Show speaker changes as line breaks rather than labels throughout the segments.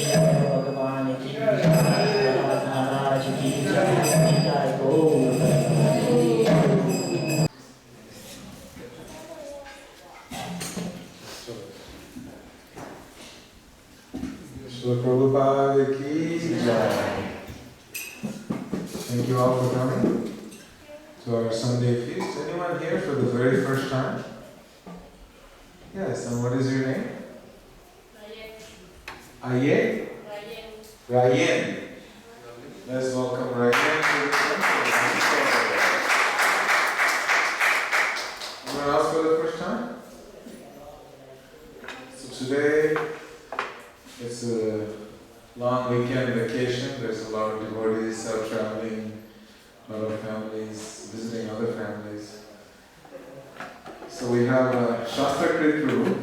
भगवान की जय, महाराज की जय, जय गौर।
Srila Prabhupada ki jai. Thank you all for coming to our Sunday feast. Anyone here for the very first time? Yes, and what is your name? Aye? Rayen. Let's welcome Rayen to the temple. Anyone else for the first time? So today, it's a long weekend vacation. There's a lot of devotees out traveling, a lot of families, visiting other families. So we have a Shashtakrit group.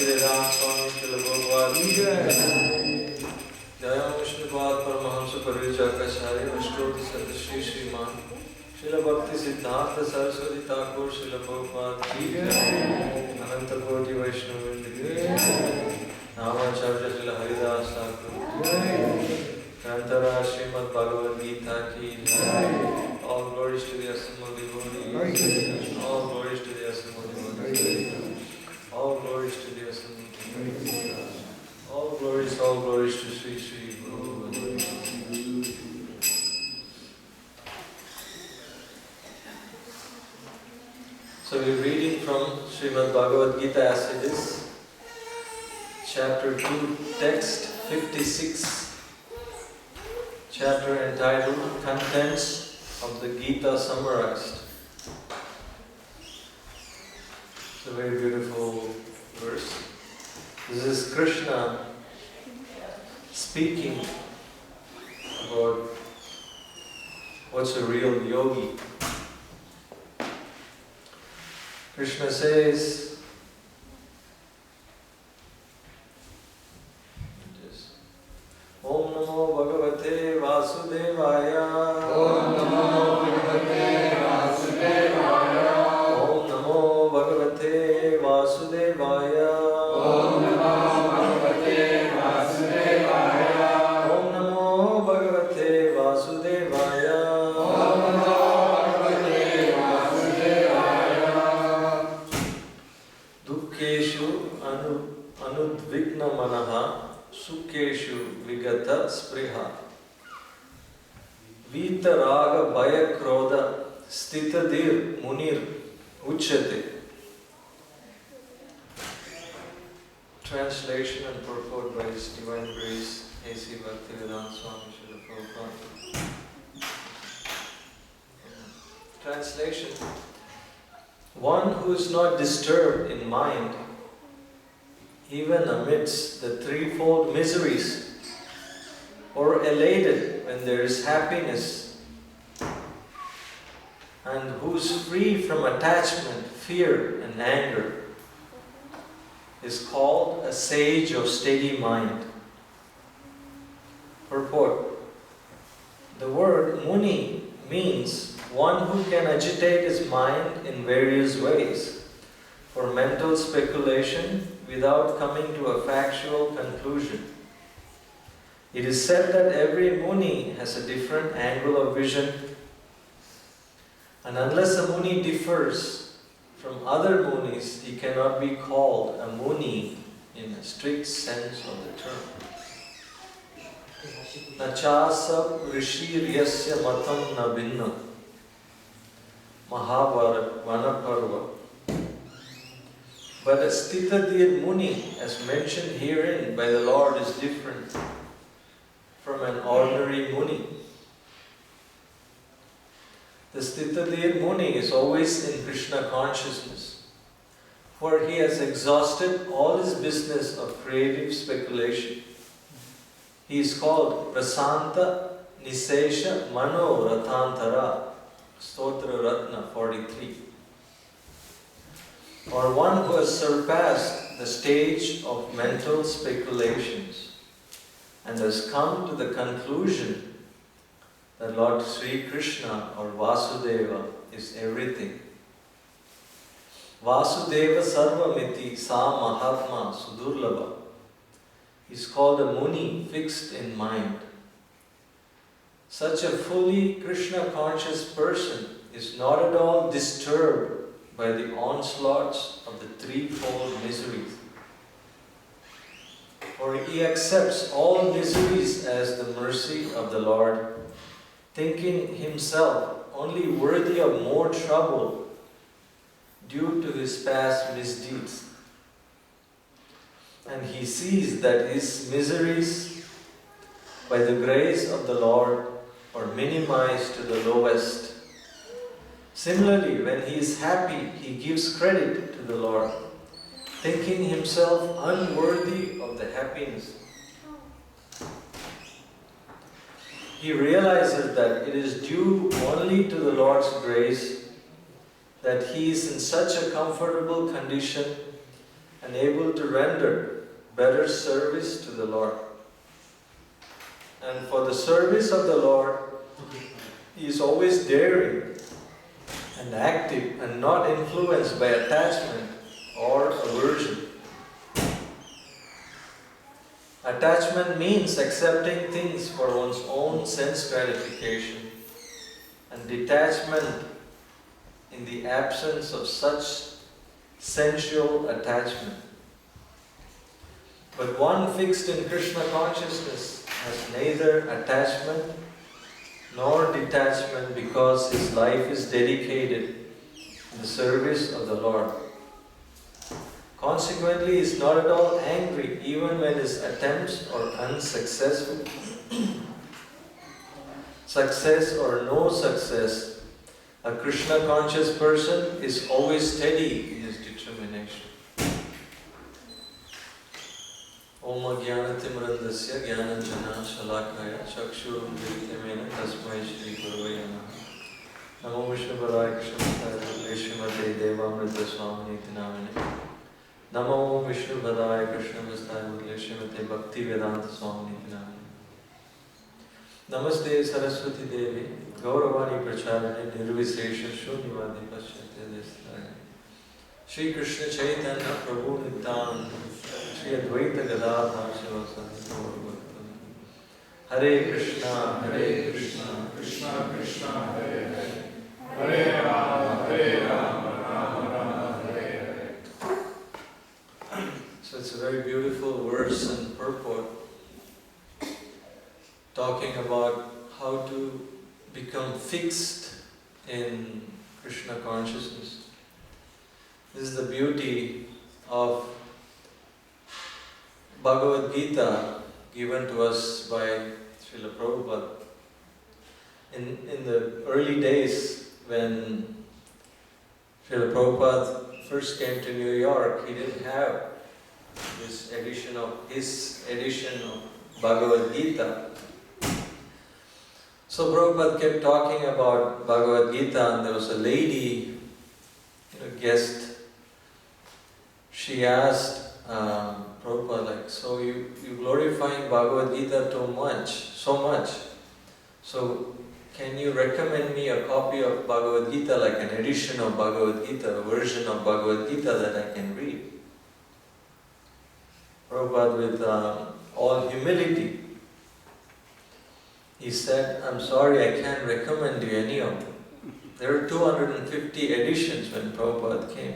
Bhaktivedanta Swami Srila Prabhupada Ki Jai Vishnupada Paramahamsa Parijakacharya Vishnupada Sadashri Sriman Srila Bhakti Siddhanta Saraswati Thakur Srila Prabhupada Ki Jai Ananta Koti Vaishnavinda Ki Jai Namacharya Srila Haridas Thakur Grantara Srimad Bhagavad Gita Ki Jai. All glories to the Assembled Devotees. All glories to the Assembled Devotees. All glories to the Assembled Devotees. All glories to Sri Sri Guru. So we're reading from Srimad Bhagavad Gita as it is, chapter 2, text 56. Chapter entitled Contents of the Gita Summarized. It's a very beautiful verse. This is Krishna speaking about what's a real yogi. Krishna says, Om Namo Bhagavate Vasudevaya. Om Namo Bhagavate Vasudevaya. Om Namo Bhagavate Vasudevaya. Om Namo Bhagavate Vasudevaya. Om Namo Bhagavate Vasudevaya. Om Namo Bhagavate Vasudevaya. Dukkeshu anudvigna manaha Sukkeshu vigata spriha Vita raga bhaya krodha stitadir munir uchyate. Translation and purport by His Divine Grace A.C. Bhaktivedanta Swami Srila Prabhupada. Translation: one who is not disturbed in mind even amidst the threefold miseries, or elated when there is happiness, and who is free from attachment, fear and anger, is called a sage of steady mind. Purport: the word Muni means one who can agitate his mind in various ways for mental speculation without coming to a factual conclusion. It is said that every Muni has a different angle of vision, and unless a Muni differs from other Munis, he cannot be called a Muni in a strict sense of the term. Nachasa Rishiryasya Matam na Binnam Mahabharata Vanaparva. But a Stitadir Muni, as mentioned herein by the Lord, is different from an ordinary Muni. The Stitadir Muni is always in Krishna consciousness, for he has exhausted all his business of creative speculation. He is called Prasanta Nisesha Mano Rathantara, Stotra Ratna 43. Or one who has surpassed the stage of mental speculations and has come to the conclusion that Lord Sri Krishna or Vasudeva is everything. Vasudeva Sarvamiti Sa Mahatma Sudurlabha. He is called a Muni fixed in mind. Such a fully Krishna conscious person is not at all disturbed by the onslaughts of the threefold miseries. For he accepts all miseries as the mercy of the Lord, thinking himself only worthy of more trouble due to his past misdeeds. And he sees that his miseries, by the grace of the Lord, are minimized to the lowest. Similarly, when he is happy, he gives credit to the Lord, thinking himself unworthy of the happiness. He realizes that it is due only to the Lord's grace that he is in such a comfortable condition and able to render better service to the Lord. And for the service of the Lord, he is always daring and active and not influenced by attachment or aversion. Attachment means accepting things for one's own sense gratification, and detachment in the absence of such sensual attachment. But one fixed in Krishna consciousness has neither attachment nor detachment because his life is dedicated in the service of the Lord. Consequently, he is not at all angry even when his attempts are unsuccessful. Success or no success, a Krishna conscious person is always steady in his determination. Om Jnanatimrandasya Jnananjana Shalakaya Chakshurum Diritamena Tasmai Shri Gurave Namaha. Namo Vishnu Padaya Krishna Consciousness Srimate Devamrita Swamini Namine. Namo Vishnu Padaya Krishna Consciousness Srimate Bhakti Vedanta Swamini Namine. Namaste Saraswati Devi Gauravani Pracharane Nirvisesha Shunyavadi Paschate Desthaya Shri Krishna Chaitanya Prabhu Nityananda Shri Advaita Gadadhar Shivasati Gaurabhaktam Hare Krishna,
Krishna Krishna, Hare Hare, Hare Rama, Rama Rama, Hare Hare.
So it's a very beautiful verse and purport talking about how to become fixed in Krishna consciousness. This is the beauty of Bhagavad Gita given to us by Srila Prabhupada. In the early days when Srila Prabhupada first came to New York, he didn't have his edition of Bhagavad Gita. So Prabhupada kept talking about Bhagavad Gita, and there was a lady, guest. She asked Prabhupada, so you glorifying Bhagavad Gita so much. So can you recommend me a copy of Bhagavad Gita, like an edition of Bhagavad Gita, a version of Bhagavad Gita that I can read? Prabhupada, with all humility, he said, I'm sorry, I can't recommend you any of them. There were 250 editions when Prabhupada came.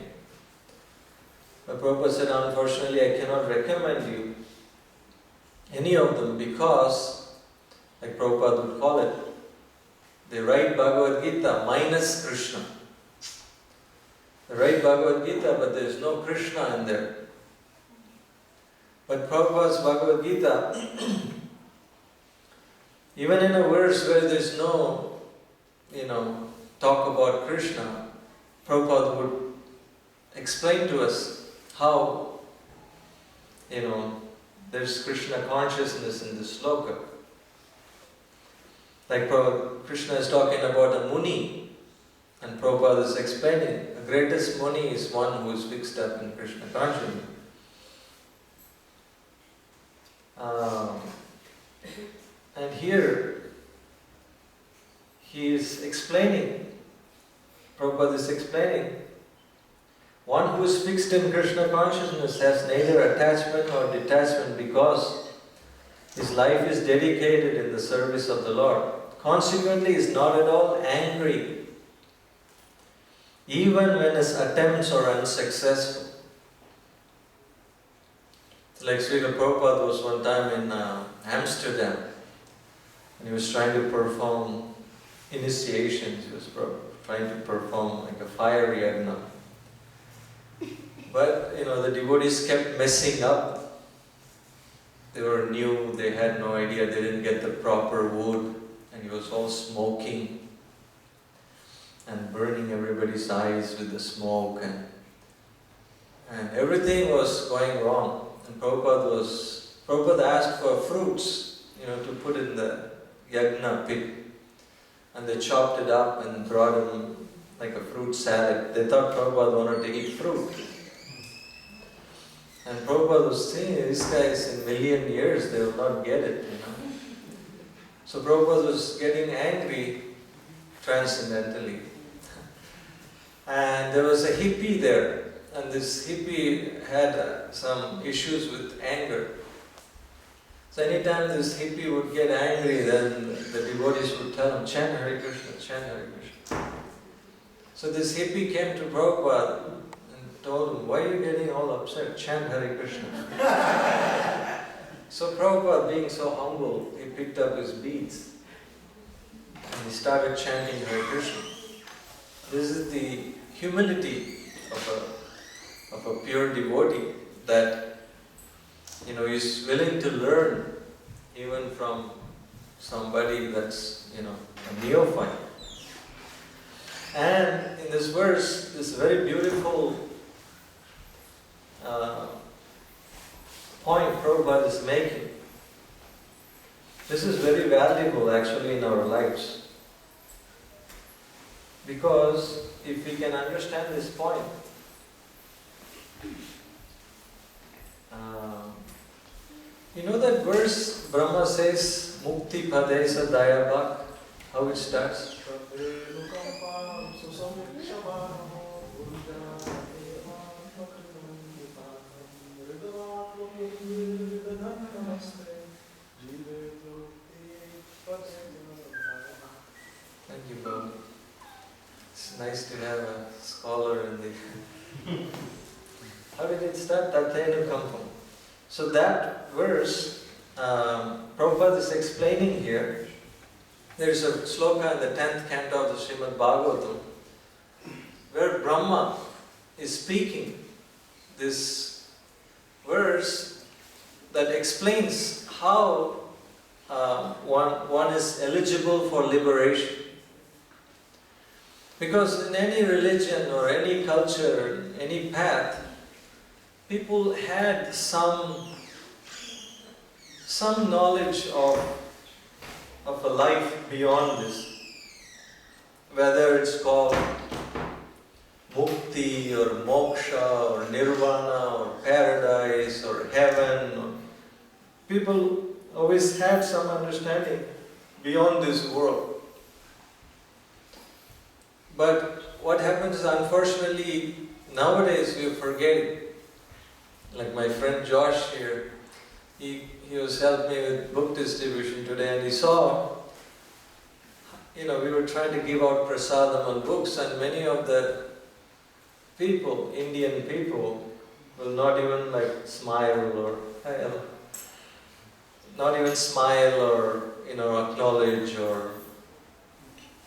But Prabhupada said, unfortunately, I cannot recommend you any of them because, like Prabhupada would call it, they write Bhagavad Gita minus Krishna. They write Bhagavad Gita, but there is no Krishna in there. But Prabhupada's Bhagavad Gita, even in a verse where there is no, talk about Krishna, Prabhupada would explain to us how, there's Krishna consciousness in this sloka. Like Krishna is talking about a Muni, and Prabhupada is explaining, the greatest Muni is one who is fixed up in Krishna consciousness. And here, he is explaining, Prabhupada is explaining, one who is fixed in Krishna consciousness has neither attachment nor detachment because his life is dedicated in the service of the Lord. Consequently, he is not at all angry, even when his attempts are unsuccessful. Like Srila Prabhupada was one time in Amsterdam, and he was trying to perform initiations. He was trying to perform like a fire yagna. But, the devotees kept messing up. They were new, they had no idea, they didn't get the proper wood, and he was all smoking and burning everybody's eyes with the smoke, and everything was going wrong. And Prabhupada asked for fruits, to put in the yagna pit. And they chopped it up and brought him like a fruit salad. They thought Prabhupada wanted to eat fruit. And Prabhupada was saying, these guys in million years, they will not get it, you know. So Prabhupada was getting angry transcendentally. And there was a hippie there, and this hippie had some issues with anger. So anytime this hippie would get angry, then the devotees would tell him, chant Hare Krishna, chant Hare Krishna. So this hippie came to Prabhupada and told him, why are you getting all upset? Chant Hare Krishna. So Prabhupada, being so humble, he picked up his beads and he started chanting Hare Krishna. This is the humility of a pure devotee, that is willing to learn even from somebody that's a neophyte. And in this verse, this very beautiful point Prabhupada is making. This is very valuable actually in our lives. Because if we can understand this point, you know that verse Brahma says, Mukti Padesa Dayabhak, how it starts? Thank you, Bob. It's nice to have a scholar in the... How did it start? Tathenu Kampam. So that verse, Prabhupada is explaining here. There is a sloka in the 10th canto of the Srimad Bhagavatam, where Brahma is speaking this verse that explains how one is eligible for liberation. Because in any religion or any culture, any path, people had some knowledge of a life beyond this. Whether it's called mukti or moksha or nirvana or paradise or heaven. People always had some understanding beyond this world. But what happens is, unfortunately, nowadays we are forgetting. Like my friend Josh here, he was helping me with book distribution today, and he saw, we were trying to give out prasadam on books, and many of the people, Indian people, will not even smile or acknowledge, or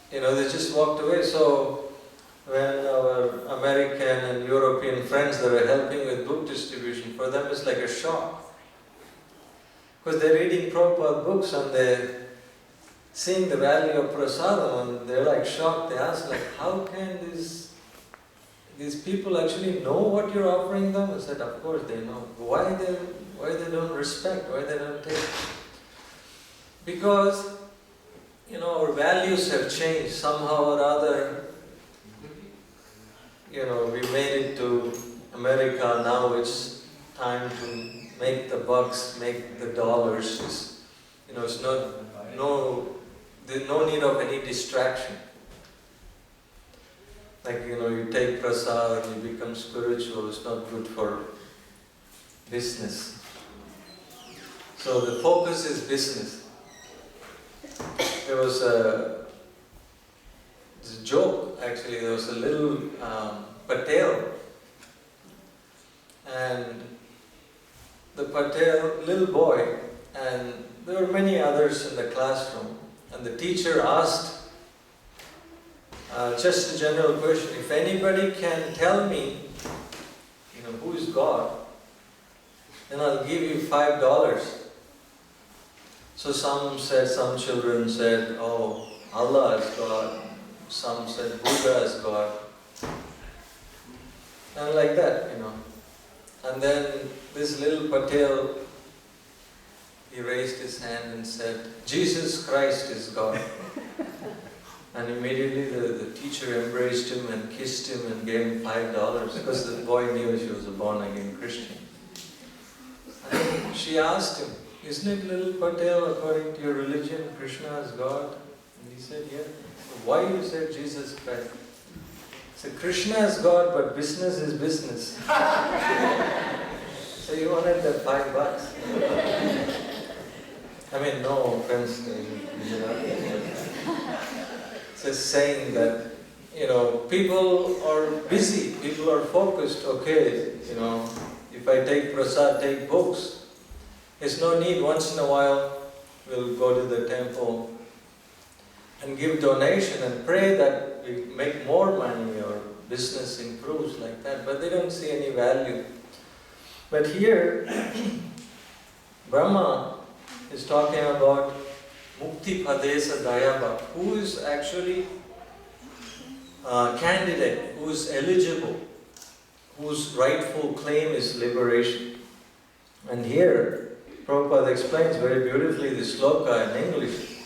they just walked away. So when our American and European friends that are helping with book distribution, for them it's like a shock. Because they're reading Prabhupada books and they're seeing the value of prasadam, and they're shocked. They ask how can these people actually know what you're offering them? I said, of course they know. Why they don't respect? Why they don't take? Because our values have changed somehow or other. We made it to America, now it's time to make the bucks, make the dollars. It's there's no need of any distraction. You take prasad, you become spiritual, it's not good for business. So the focus is business. There was a joke, actually. There was a little Patel, and the Patel, little boy, and there were many others in the classroom, and the teacher asked just a general question, if anybody can tell me, who is God, then I'll give you $5. So some children said, oh, Allah is God. Some said Buddha is God. And like that, And then this little Patel, he raised his hand and said, Jesus Christ is God. And immediately the teacher embraced him and kissed him and gave him $5, because the boy knew he was a born-again Christian. she asked him, isn't it little Patel, according to your religion, Krishna is God? And he said, yeah. So why you said Jesus Christ? So Krishna is God, but business is business. So you wanted that $5. I mean, no offense to Gujarati. Just saying that, people are busy, people are focused. Okay, if I take prasad, take books. There's no need. Once in a while, we'll go to the temple and give donation and pray that we make more money or business improves like that. But they don't see any value. But here, Brahma is talking about Mukti Padesa Dayaba, who is actually a candidate, who is eligible, whose rightful claim is liberation. And here, Prabhupada explains very beautifully the sloka in English.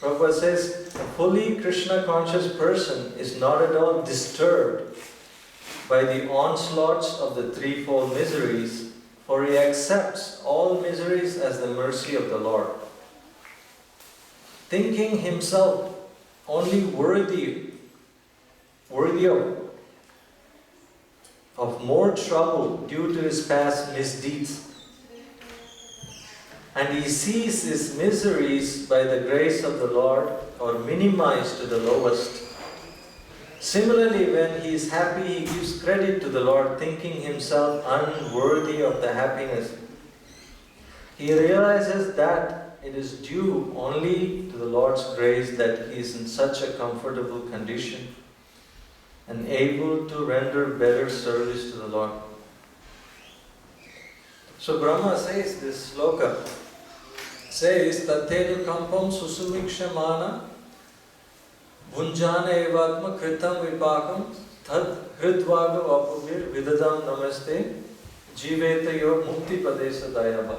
Prabhupada says, a fully Krishna conscious person is not at all disturbed by the onslaughts of the threefold miseries, for he accepts all miseries as the mercy of the Lord. Thinking himself only worthy of more trouble due to his past misdeeds. And he sees his miseries by the grace of the Lord or minimized to the lowest. Similarly, when he is happy, he gives credit to the Lord, thinking himself unworthy of the happiness. He realizes that it is due only to the Lord's grace that he is in such a comfortable condition and able to render better service to the Lord. So Brahma says this sloka, says Tatedu kampam susumikshamana Bhunjana evatma kritam vipakam tad hridvaga vapubhir vidadam namaste jivetayo mukti padesa dayaba.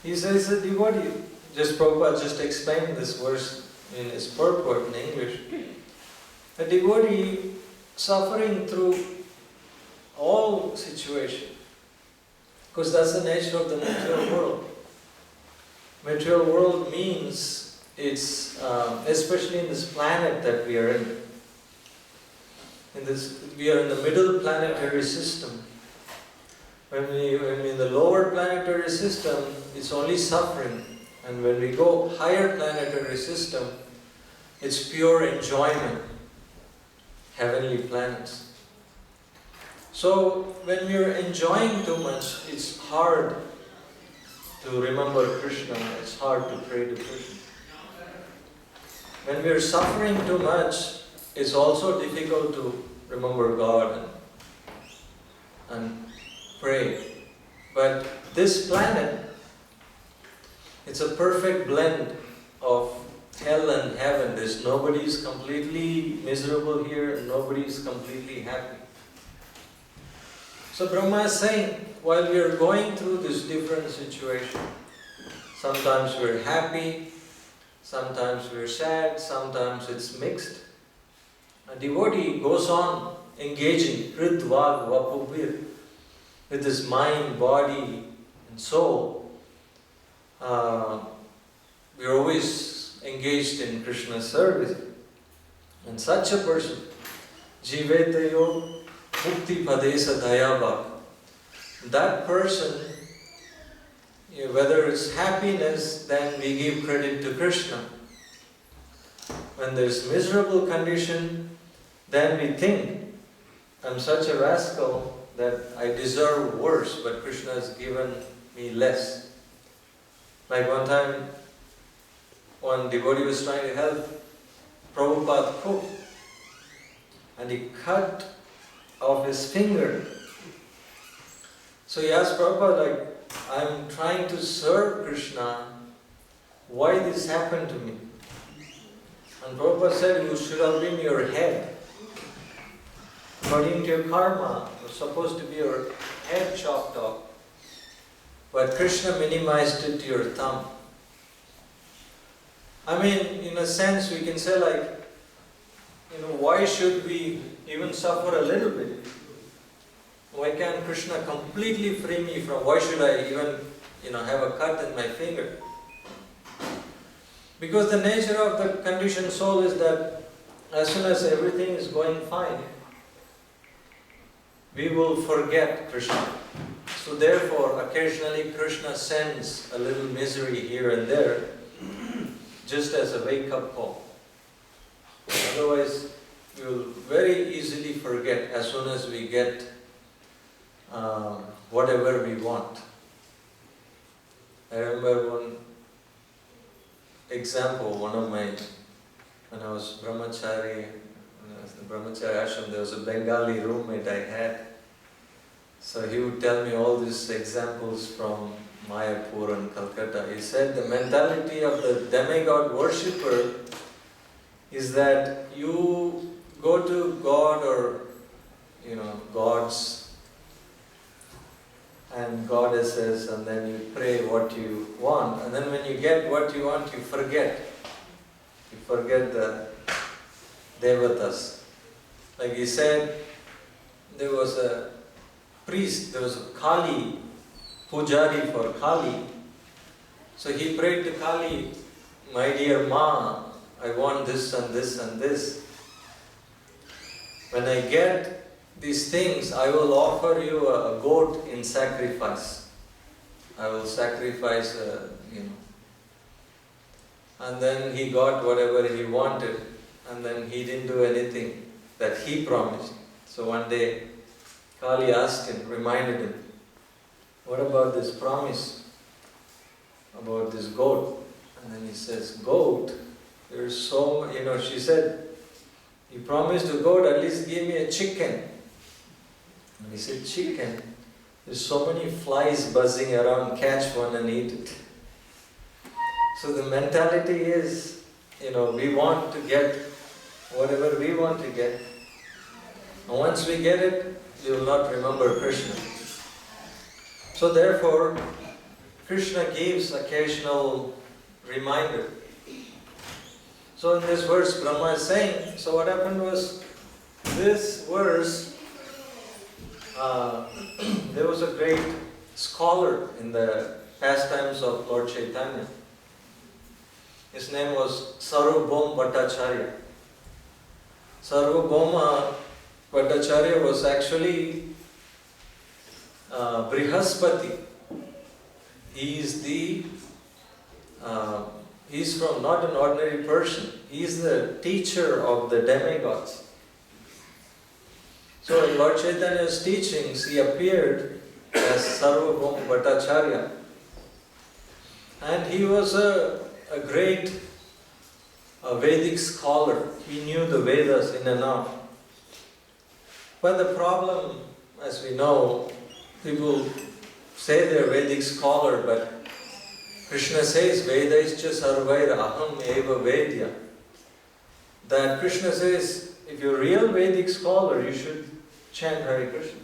He says a devotee, Prabhupada just explained this verse in his purport in English. A devotee suffering through all situations, because that's the nature of the material world. Material world means it's, especially in this planet that we are in. We are in the middle planetary system. When we're in the lower planetary system, it's only suffering. And when we go higher planetary system, it's pure enjoyment. Heavenly planets. So when we're enjoying too much, it's hard to remember Krishna. It's hard to pray to Krishna. When we're suffering too much, it's also difficult to remember God and pray. But this planet, it's a perfect blend of hell and heaven. Nobody is completely miserable here, and nobody is completely happy. So Brahma is saying, while we are going through this different situation, sometimes we're happy, sometimes we're sad, sometimes it's mixed. A devotee goes on engaging Hridvag Vapubhir with his mind, body and soul. We're always engaged in Krishna's service. And such a person, Jivetayo Mukti Padesa Dayava, that person, whether it's happiness, then we give credit to Krishna. When there's miserable condition, then we think, I'm such a rascal that I deserve worse, but Krishna has given me less. Like one time, one devotee was trying to help Prabhupada cook, and he cut off his finger. So he asked Prabhupada, I'm trying to serve Krishna, why this happened to me? And Prabhupada said, you should have been your head. According to your karma, you're supposed to be your head chopped off. But Krishna minimized it to your thumb. I mean, in a sense, we can say why should we even suffer a little bit? Why can't Krishna completely free me from, why should I even, have a cut in my finger? Because the nature of the conditioned soul is that as soon as everything is going fine, we will forget Krishna. So therefore, occasionally Krishna sends a little misery here and there, just as a wake-up call. Otherwise, we will very easily forget as soon as we get whatever we want. I remember one example, when I was brahmachari, when I was in the brahmachari ashram, there was a Bengali roommate I had. So he would tell me all these examples from Mayapur and Calcutta. He said the mentality of the demigod worshipper is that you go to God or gods and goddesses, and then you pray what you want, and then when you get what you want, you forget. You forget the devatas. Like he said, there was a priest, there was a Kali, pujari for Kali. So he prayed to Kali, my dear Ma, I want this and this and this. When I get these things, I will offer you a goat in sacrifice. I will sacrifice, And then he got whatever he wanted, and then he didn't do anything that he promised. So one day, Kali asked him, reminded him, what about this promise about this goat? And then he says, goat? There's so, she said, you promised a goat, at least give me a chicken. And he said, chicken? There's so many flies buzzing around, catch one and eat it. So the mentality is, we want to get whatever we want to get. And once we get it, we will not remember Krishna. So therefore, Krishna gives occasional reminder. So in this verse, Brahma is saying, so what happened was, this verse, there was a great scholar in the pastimes of Lord Chaitanya. His name was Sarvabhauma Bhattacharya. Sarvabhauma Bhattacharya was actually Brihaspati. He's from not an ordinary person. He's the teacher of the demigods. So in Lord Chaitanya's teachings, he appeared as Sarvabhauma Bhattacharya. And he was a great Vedic scholar. He knew the Vedas in and out. But the problem, as we know, people say they're Vedic scholar, but Krishna says, Vedaischa sarvaira aham eva vedya. That Krishna says, if you're a real Vedic scholar, you should chant Hare Krishna.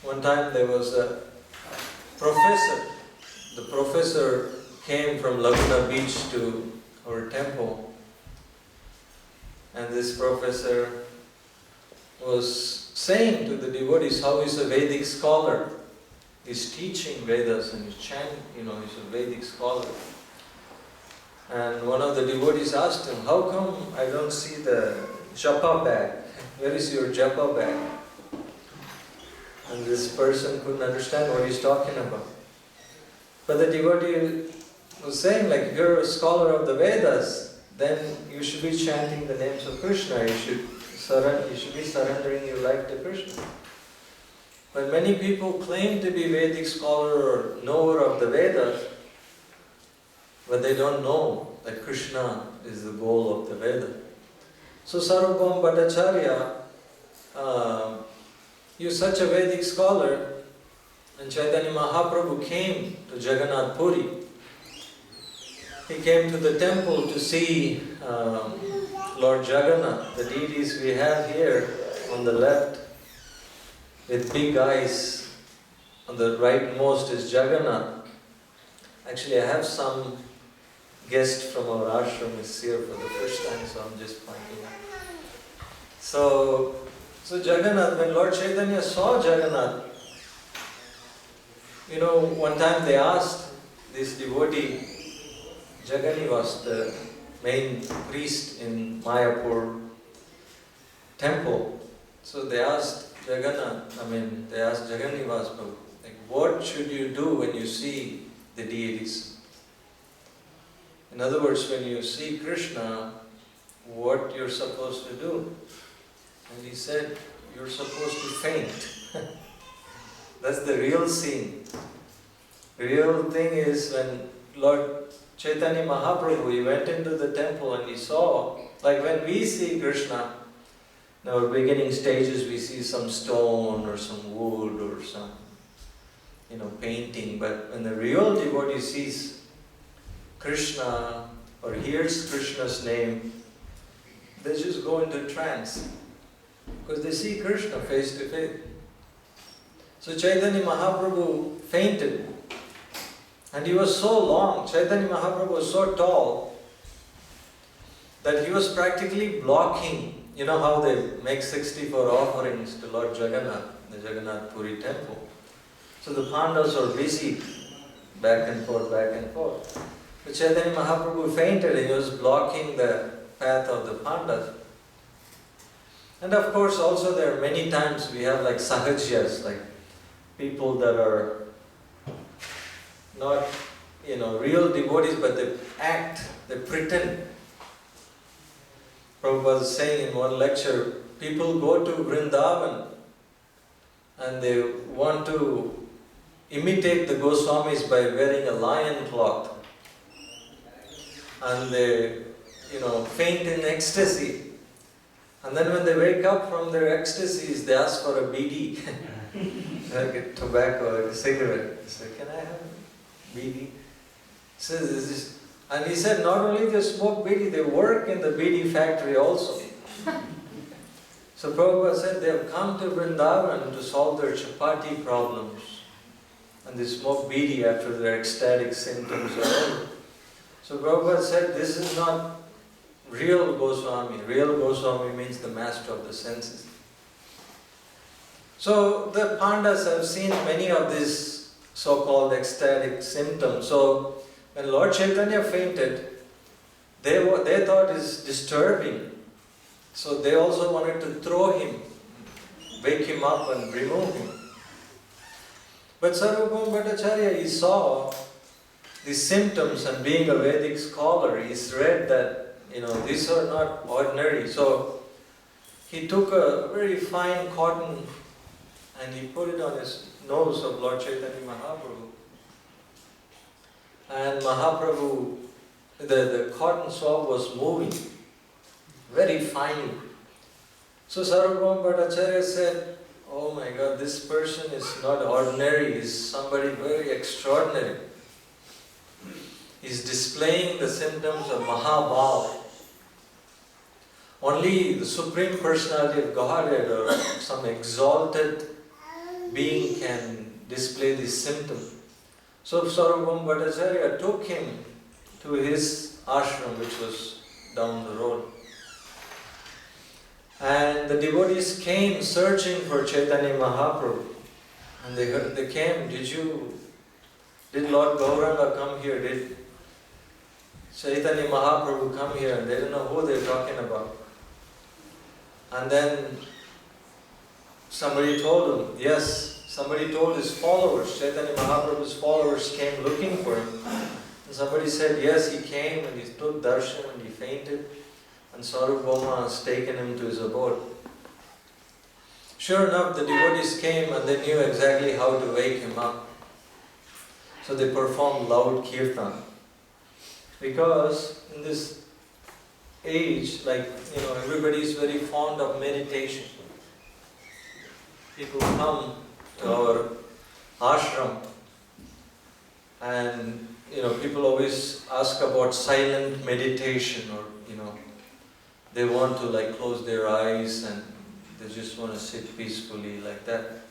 One time there was a professor. The professor came from Laguna Beach to our temple. And this professor was saying to the devotees how he's a Vedic scholar. He's teaching Vedas and he's chanting, he's a Vedic scholar. And one of the devotees asked him, how come I don't see the japa bag? Where is your japa bag? And this person couldn't understand what he's talking about. But the devotee was saying, like, if you're a scholar of the Vedas, then you should be chanting the names of Krishna. You should be surrendering your life to Krishna. But many people claim to be Vedic scholar or knower of the Vedas, but they don't know that Krishna is the goal of the Veda. So Sarvabhauma Bhattacharya, he was such a Vedic scholar, and Chaitanya Mahaprabhu came to Jagannath Puri. He came to the temple to see Lord Jagannath, the deities we have here on the left, with big eyes. On the rightmost is Jagannath. Actually, I have some guest from our ashram is here for the first time, so I'm just pointing out. So, So Jagannath, when Lord Chaitanya saw Jagannath, one time they asked this devotee, Jagani was the main priest in Mayapur temple. So they asked Jaganivas Prabhu, like, what should you do when you see the deities? In other words, when you see Krishna, what you're supposed to do? And he said, you're supposed to faint. That's the real scene. The real thing is when Lord Chaitanya Mahaprabhu, he went into the temple and he saw, like when we see Krishna, in our beginning stages we see some stone or some wood or some, painting, but when the real devotee sees Krishna or hears Krishna's name, they just go into trance because they see Krishna face to face. So Chaitanya Mahaprabhu fainted. And he was so long, Chaitanya Mahaprabhu was so tall, that he was practically blocking, how they make 64 offerings to Lord Jagannath, the Jagannath Puri temple. So the Pandavas were busy, back and forth, back and forth. But Chaitanya Mahaprabhu fainted and he was blocking the path of the Pandavas. And of course also there are many times we have like sahajyas, like people that are not, real devotees, but they act, they pretend. Prabhupada was saying in one lecture, people go to Vrindavan and they want to imitate the Goswamis by wearing a lion cloth. And they, faint in ecstasy. And then when they wake up from their ecstasies, they ask for a BD, like a tobacco, like a cigarette. They say, can I have BD? Says, and he said, not only they smoke BD, they work in the BD factory also. So Prabhupada said they have come to Vrindavan to solve their chapati problems. And they smoke BD after their ecstatic symptoms are over. So Prabhupada said, this is not real Goswami. Real Goswami means the master of the senses. So the Pandavas have seen many of these so-called ecstatic symptoms. So when Lord Chaitanya fainted, they thought it's disturbing. So they also wanted to throw him, wake him up and remove him. But Sarvabhauma Bhattacharya, he saw these symptoms, and being a Vedic scholar, he's read that, these are not ordinary. So he took a very fine cotton and he put it on his nose of Lord Chaitanya Mahaprabhu. And Mahaprabhu, the cotton swab was moving very finely. So Sarvabhauma Bhattacharya said, oh my God, this person is not ordinary, he's somebody very extraordinary. He's displaying the symptoms of Mahabhav. Only the Supreme Personality of Godhead or some exalted being can display this symptom. So Sarvabhauma Bhattacharya took him to his ashram, which was down the road. And the devotees came searching for Chaitanya Mahaprabhu. And they came, did Lord Gauranga come here? Did Chaitanya Mahaprabhu come here? And they didn't know who they're talking about. And then somebody told him, yes, somebody told his followers, Chaitanya Mahaprabhu's followers came looking for him. And somebody said, yes, he came and he took darshan and he fainted. And Sarvabhauma has taken him to his abode. Sure enough, the devotees came and they knew exactly how to wake him up. So they performed loud kirtan. Because in this age, everybody is very fond of meditation. People come to our ashram and, people always ask about silent meditation or, they want to close their eyes and they just want to sit peacefully like that.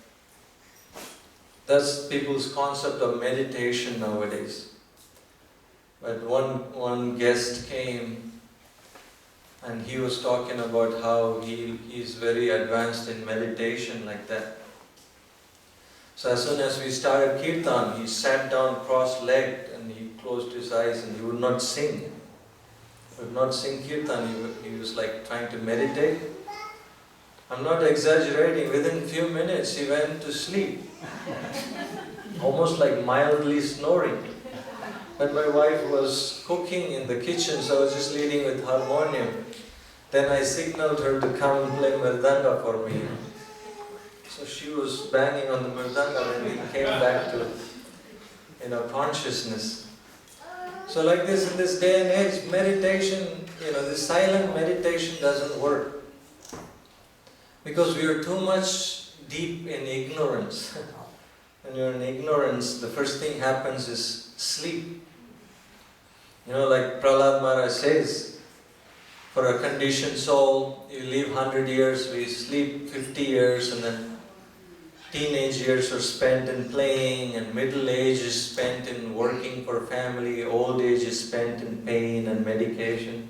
That's people's concept of meditation nowadays. But one guest came and he was talking about how he is very advanced in meditation like that. So as soon as we started kirtan, he sat down cross-legged and he closed his eyes and he would not sing. He would not sing kirtan, he was like trying to meditate. I'm not exaggerating, within a few minutes he went to sleep. Almost like mildly snoring. But my wife was cooking in the kitchen, so I was just leading with harmonium. Then I signaled her to come play mridanga for me. So she was banging on the mridanga and we came back to consciousness. So like this, in this day and age, meditation, this silent meditation doesn't work. Because we are too much deep in ignorance. When you're in ignorance, the first thing happens is sleep. Like Prahlad Maharaj says, for a conditioned soul, you live 100 years, we sleep 50 years, and then teenage years are spent in playing, and middle age is spent in working for family, old age is spent in pain and medication.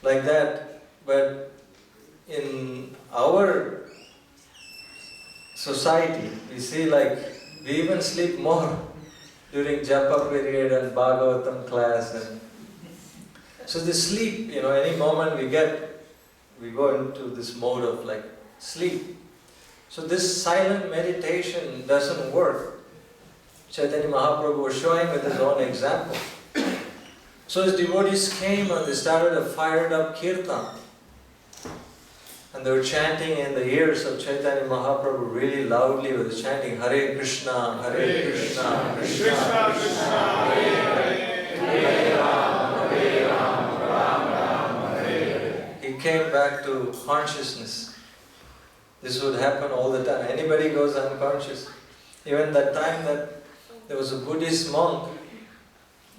Like that. But in our society, we see we even sleep more during japa period and Bhagavatam class. And so the sleep, any moment we go into this mode of sleep. So this silent meditation doesn't work. Chaitanya Mahaprabhu was showing with his own example. So his devotees came and they started a fired up kirtan. And they were chanting in the ears of Chaitanya Mahaprabhu really loudly. They were chanting Hare Krishna, Hare Krishna, Krishna Krishna, Hare Hare, Hare Ram, Hare Ram, Ram Ram, Hare Hare. He came back to consciousness. This would happen all the time. Anybody goes unconscious. Even that time that there was a Buddhist monk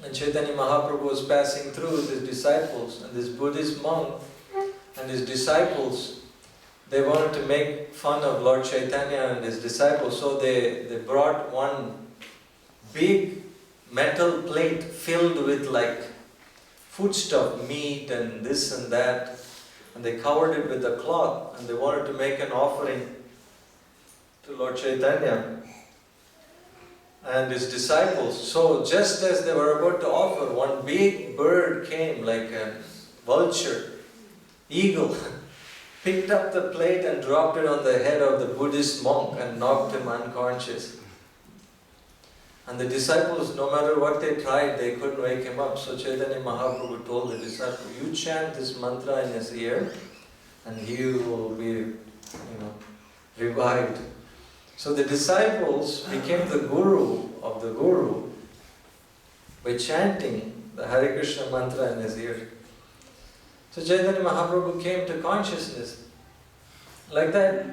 and Chaitanya Mahaprabhu was passing through with his disciples, and this Buddhist monk and his disciples, they wanted to make fun of Lord Chaitanya and his disciples, so they brought one big metal plate filled with foodstuff, meat and this and that, and they covered it with a cloth, and they wanted to make an offering to Lord Chaitanya and his disciples. So just as they were about to offer, one big bird came like a vulture, eagle, picked up the plate and dropped it on the head of the Buddhist monk and knocked him unconscious. And the disciples, no matter what they tried, they couldn't wake him up. So Chaitanya Mahaprabhu told the disciple, you chant this mantra in his ear and he will be, revived. So the disciples became the guru of the guru by chanting the Hare Krishna mantra in his ear. So Chaitanya Mahaprabhu came to consciousness. Like that,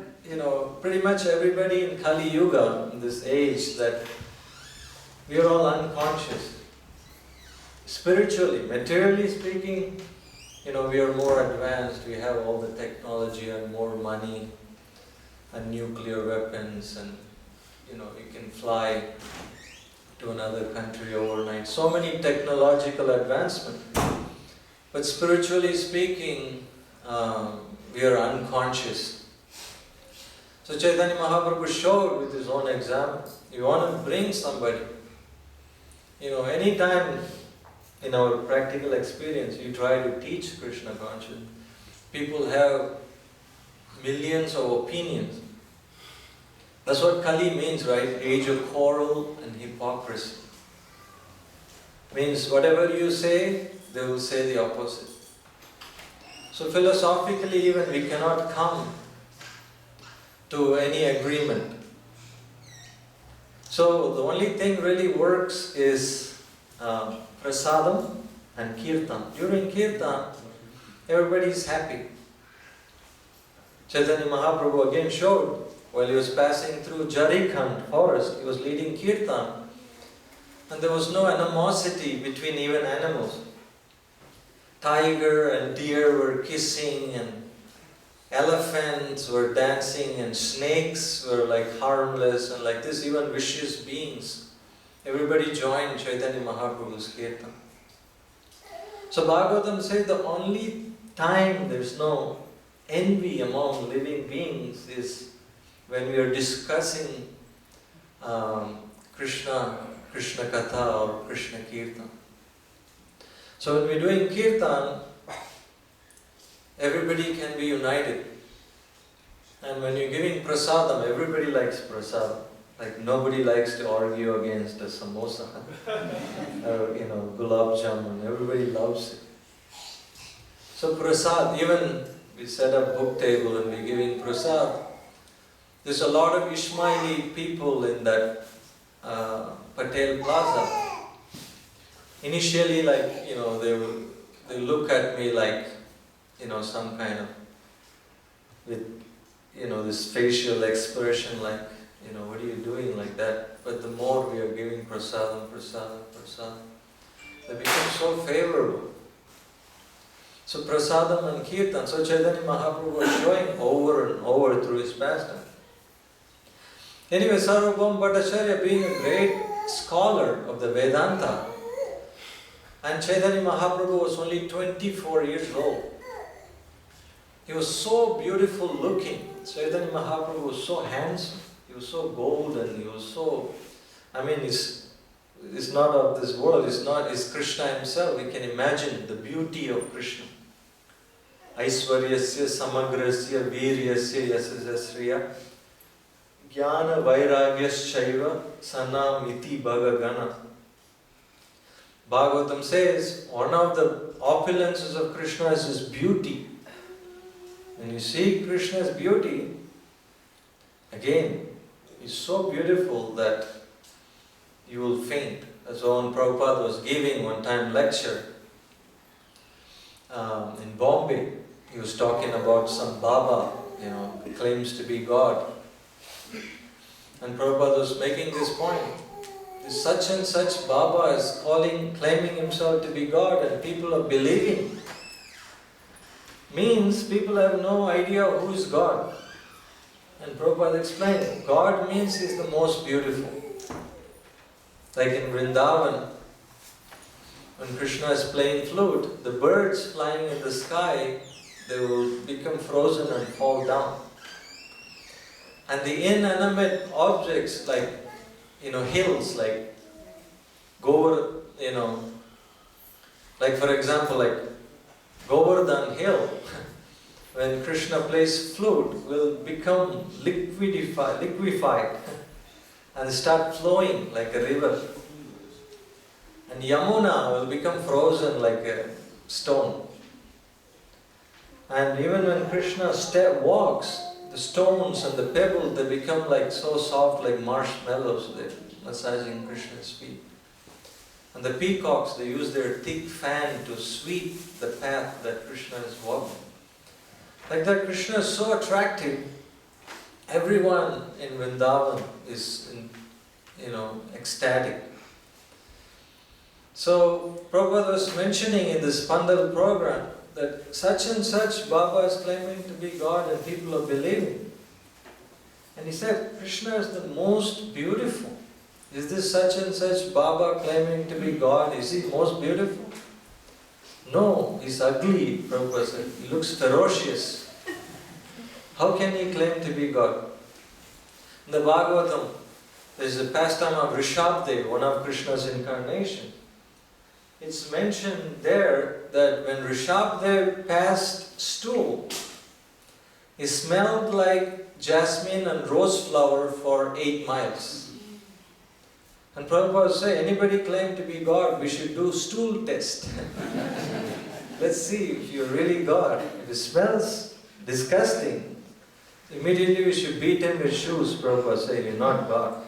pretty much everybody in Kali Yuga, in this age, that we are all unconscious. Spiritually, materially speaking, we are more advanced, we have all the technology and more money and nuclear weapons, and you can fly to another country overnight. So many technological advancements. But spiritually speaking, we are unconscious. So Chaitanya Mahaprabhu showed with his own example. You want to bring somebody, any time in our practical experience, you try to teach Krishna consciousness, people have millions of opinions. That's what Kali means, right? Age of quarrel and hypocrisy. Means whatever you say, they will say the opposite. So philosophically even we cannot come to any agreement. So the only thing really works is prasadam and kirtan. During kirtan, everybody is happy. Chaitanya Mahaprabhu again showed, while he was passing through Jarikhand forest, he was leading kirtan, and there was no animosity between even animals. Tiger and deer were kissing, and elephants were dancing, and snakes were harmless, and like this, even vicious beings. Everybody joined Chaitanya Mahaprabhu's kirtan. So Bhagavatam says the only time there's no envy among living beings is when we are discussing Krishna Katha or Krishna Kirtan. So when we're doing Kirtan, everybody can be united. And when you're giving prasadam, everybody likes prasadam. Like nobody likes to argue against a samosa or gulab jamun. Everybody loves it. So prasad, even we set up book table and we're giving prasad. There's a lot of Ishmaeli people in that Patel Plaza. Initially, they look at me like, some kind of, with, this facial expression like, what are you doing like that? But the more we are giving prasadam, they become so favorable. So prasadam and kirtan, so Chaitanya Mahaprabhu was showing over and over through his pastime. Anyway, Sarvabhauma Bhattacharya being a great scholar of the Vedanta, and Chaitanya Mahaprabhu was only 24 years old. He was so beautiful looking. Chaitanya Mahaprabhu was so handsome. He was so golden. He was so, it's not of this world. It's Krishna himself. We can imagine the beauty of Krishna. Aishwaryasya samagrasya viryasya yasasasriya jnana vairagyasya sanam iti bhagagana. Bhagavatam says one of the opulences of Krishna is his beauty. When you see Krishna's beauty, again, he's so beautiful that you will faint. As when Prabhupada was giving one time lecture in Bombay. He was talking about some Baba, claims to be God. And Prabhupada was making this point. This such and such Baba is claiming himself to be God, and people are believing. Means people have no idea who is God. And Prabhupada explained, God means He is the most beautiful. Like in Vrindavan, when Krishna is playing flute, the birds flying in the sky, they will become frozen and fall down. And the inanimate objects like, hills, like like for example, like Govardhan Hill, when Krishna plays flute, will become liquefied and start flowing like a river. And Yamuna will become frozen like a stone. And even when Krishna walks, the stones and the pebbles, they become like so soft like marshmallows. They're massaging Krishna's feet. And the peacocks, they use their thick fan to sweep the path that Krishna is walking. Like that, Krishna is so attractive. Everyone in Vrindavan is, ecstatic. So, Prabhupada was mentioning in this Pandal program that such and such Baba is claiming to be God and people are believing. And he said, Krishna is the most beautiful. Is this such and such Baba claiming to be God? Is he most beautiful? No, he's ugly, Prabhupada said. He looks ferocious. How can he claim to be God? In the Bhagavatam, there is a pastime of Rishabdev, one of Krishna's incarnations. It's mentioned there that when Rishabdev passed stool, he smelled like jasmine and rose flower for 8 miles. And Prabhupada said, anybody claim to be God, we should do stool test. Let's see if you're really God. If it smells disgusting, immediately we should beat him with shoes. Prabhupada said, you're not God.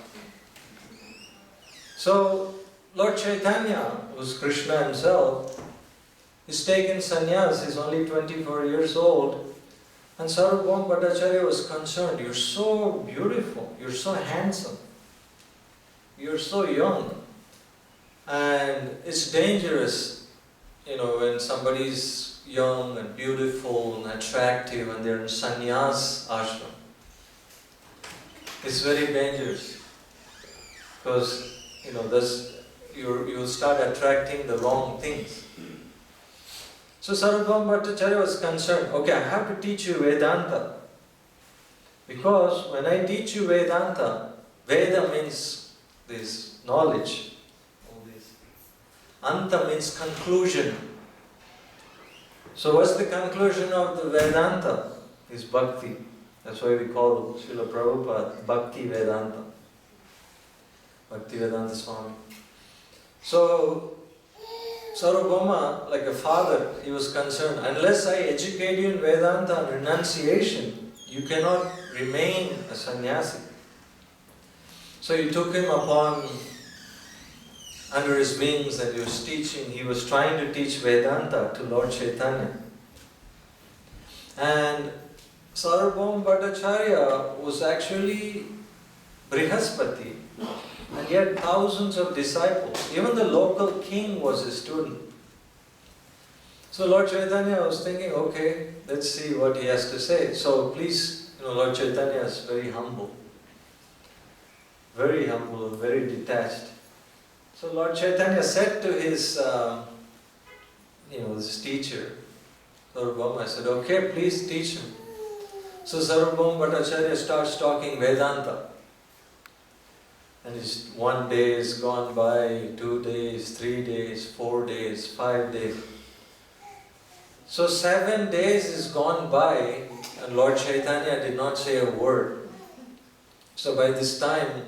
So, Lord Chaitanya, who's Krishna himself, is taken sannyas. He's only 24 years old. And Sarvabhauma Bhattacharya was concerned, you're so beautiful, you're so handsome, you're so young. And it's dangerous, when somebody's young and beautiful and attractive and they're in sannyas ashram. It's very dangerous. Because, you'll start attracting the wrong things. So Sarvabhauma Bhattacharya was concerned, okay, I have to teach you Vedanta. Because when I teach you Vedanta, Veda means this knowledge, all this. Anta means conclusion. So what's the conclusion of the Vedanta? Is Bhakti. That's why we call Srila Prabhupada Bhakti Vedanta. Bhakti Vedanta Swami. So Sarvabhauma, like a father, he was concerned, unless I educate you in Vedanta and renunciation, you cannot remain a sannyasi. So he took him under his wings and he was teaching, he was trying to teach Vedanta to Lord Chaitanya. And Sarvabhauma Bhattacharya was actually Brihaspati, and he had thousands of disciples. Even the local king was a student. So Lord Chaitanya was thinking, okay, let's see what he has to say. So please, Lord Chaitanya is very humble, very detached. So Lord Chaitanya said to his, this teacher, Sarvabhauma, said, okay, please teach him. So Sarvabhauma Bhattacharya starts talking Vedanta. And one day is gone by, 2 days, 3 days, 4 days, 5 days. So 7 days is gone by and Lord Chaitanya did not say a word. So by this time,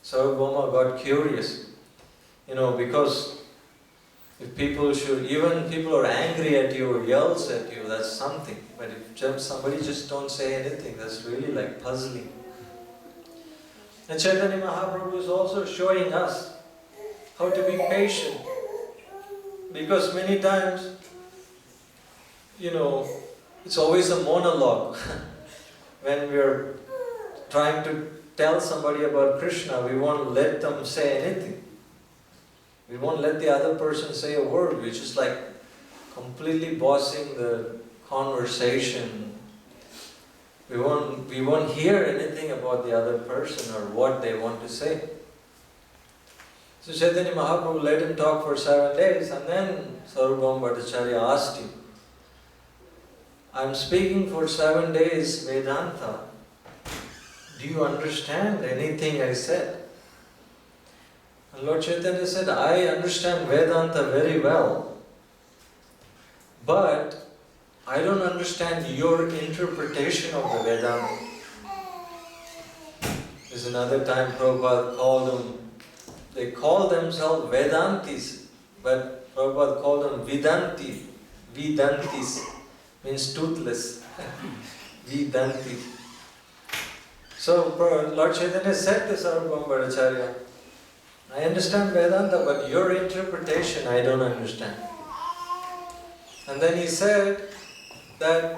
Sarvabhauma got curious. Because if people are angry at you or yells at you, that's something. But if somebody just don't say anything, that's really like puzzling. And Chaitanya Mahaprabhu is also showing us how to be patient. Because many times, it's always a monologue. When we are trying to tell somebody about Krishna, we won't let them say anything. We won't let the other person say a word. We're just like completely bossing the conversation. We won't hear anything about the other person or what they want to say. So Chaitanya Mahaprabhu let him talk for 7 days, and then Sarvabhauma Bhattacharya asked him, I'm speaking for 7 days Vedanta. Do you understand anything I said? And Lord Chaitanya said, I understand Vedanta very well, but I don't understand your interpretation of the Vedanta. There's another time Prabhupada called them, they call themselves Vedantis, but Prabhupada called them Vedantis, means toothless. Vedanti. So Lord Chaitanya said to Sarvabhauma Bhattacharya, I understand Vedanta, but your interpretation I don't understand. And then he said that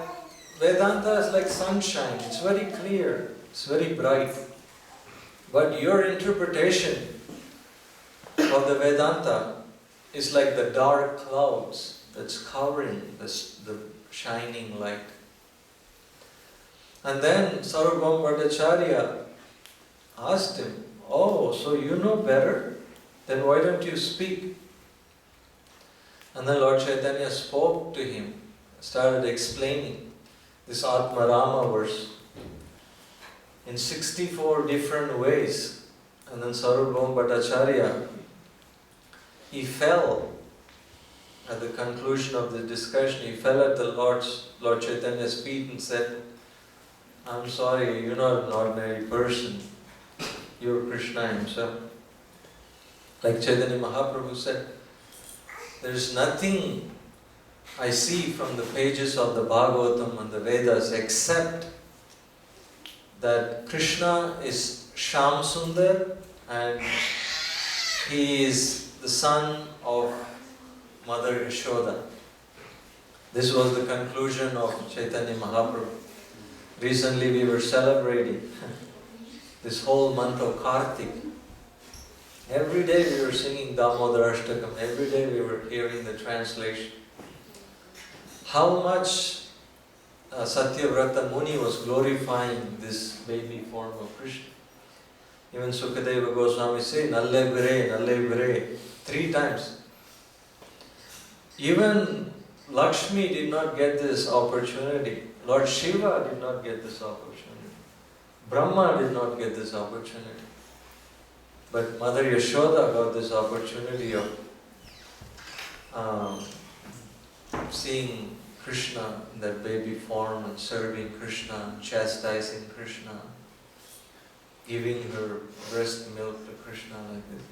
Vedanta is like sunshine, it's very clear, it's very bright. But your interpretation of the Vedanta is like the dark clouds that's covering the shining light. And then Sarvabhauma Bhattacharya asked him, oh, so you know better? Then why don't you speak? And then Lord Chaitanya spoke to him, started explaining this Atma Rama verse in 64 different ways. And then Sarvabhauma Bhattacharya, he fell at the conclusion of the discussion, he fell at the Lord Chaitanya's feet and said, I'm sorry, you're not an ordinary person. You're Krishna himself. Like Chaitanya Mahaprabhu said, there's nothing I see from the pages of the Bhagavatam and the Vedas except that Krishna is Shyam Sundar and he is the son of Mother Yashoda. This was the conclusion of Chaitanya Mahaprabhu. Recently we were celebrating this whole month of Kartik. Every day we were singing Damodar Ashtakam. Every day we were hearing the translation. How much Satyavrata Muni was glorifying this baby form of Krishna. Even Sukadeva Goswami said, Nalle Bire, 3 times. Even Lakshmi did not get this opportunity. Lord Shiva did not get this opportunity. Brahma did not get this opportunity. But Mother Yashoda got this opportunity of seeing Krishna in that baby form and serving Krishna, chastising Krishna, giving her breast milk to Krishna like this.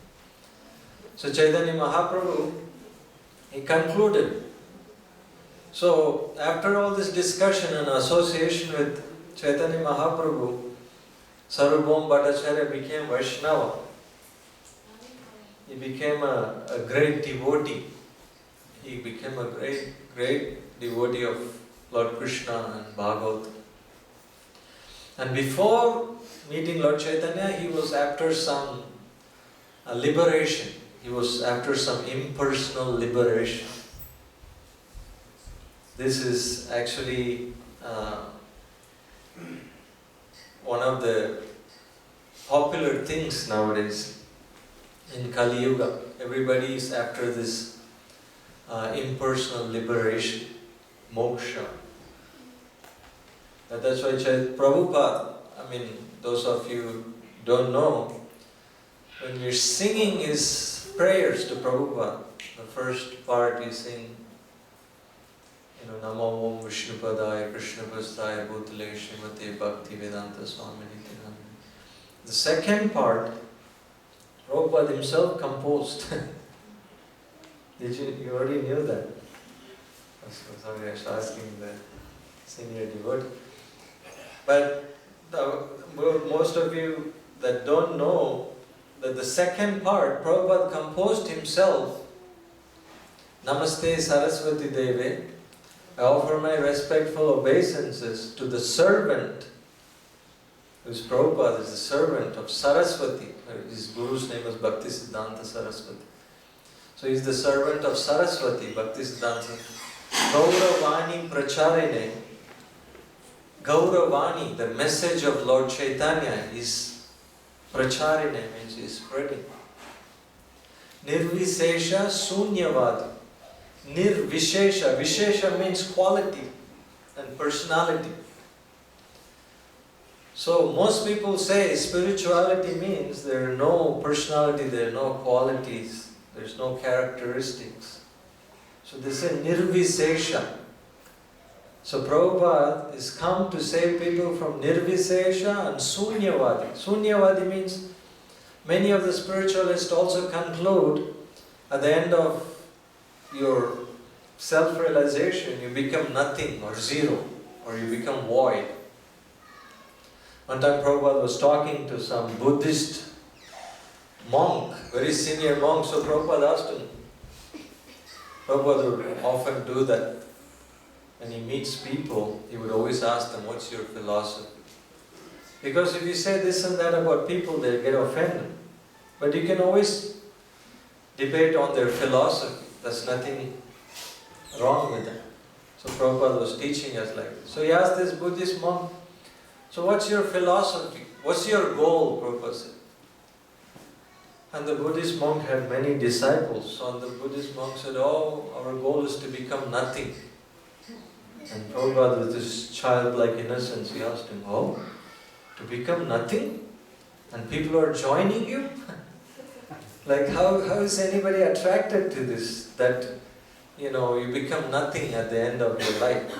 So Chaitanya Mahaprabhu, he concluded. So after all this discussion and association with Chaitanya Mahaprabhu, Sarvabhauma Bhattacharya became Vaishnava. He became a great devotee. He became a great devotee of Lord Krishna and Bhagavad. And before meeting Lord Chaitanya, he was after some liberation. He was after some impersonal liberation. This is actually one of the popular things nowadays in Kali Yuga. Everybody is after this impersonal liberation, moksha. And that's why Prabhupada, those of you who don't know, when you're singing his prayers to Prabhupada, the first part you sing, Namo Om Vishnupadaya Krishna Prasthaya Bhutale Srimate Bhakti Vedanta Swaminiti. The second part, Prabhupada himself composed. You already knew that? Sorry, I was asking the senior devotee. But most of you that don't know that the second part, Prabhupada composed himself. Namaste Saraswati Deve. I offer my respectful obeisances to the servant, whose Prabhupada is the servant of Saraswati. His guru's name was Bhaktisiddhanta Saraswati. So he's the servant of Saraswati, Bhaktisiddhanta. Gauravani Pracharine. Gauravani, the message of Lord Chaitanya, is Pracharine, means is spreading. Nirvisesha Sunyavadi. Nirvishesha. Vishesha means quality and personality. So most people say spirituality means there are no personality, there are no qualities, there's no characteristics. So they say nirvisesha. So Prabhupada is come to save people from nirvisesha and sunyavadi. Sunyavadi means many of the spiritualists also conclude at the end of your self-realization, you become nothing or zero, or you become void. One time Prabhupada was talking to some Buddhist monk, very senior monk, so Prabhupada asked him. Prabhupada would often do that. When he meets people, he would always ask them, what's your philosophy? Because if you say this and that about people, they'll get offended. But you can always debate on their philosophy. There's nothing wrong with that. So Prabhupada was teaching us like this. So he asked this Buddhist monk, so what's your philosophy? What's your goal? Prabhupada said. And the Buddhist monk had many disciples. So the Buddhist monk said, oh, our goal is to become nothing. And Prabhupada, with this childlike innocence, he asked him, oh, to become nothing? And people are joining you? Like how is anybody attracted to this? That, you become nothing at the end of your life.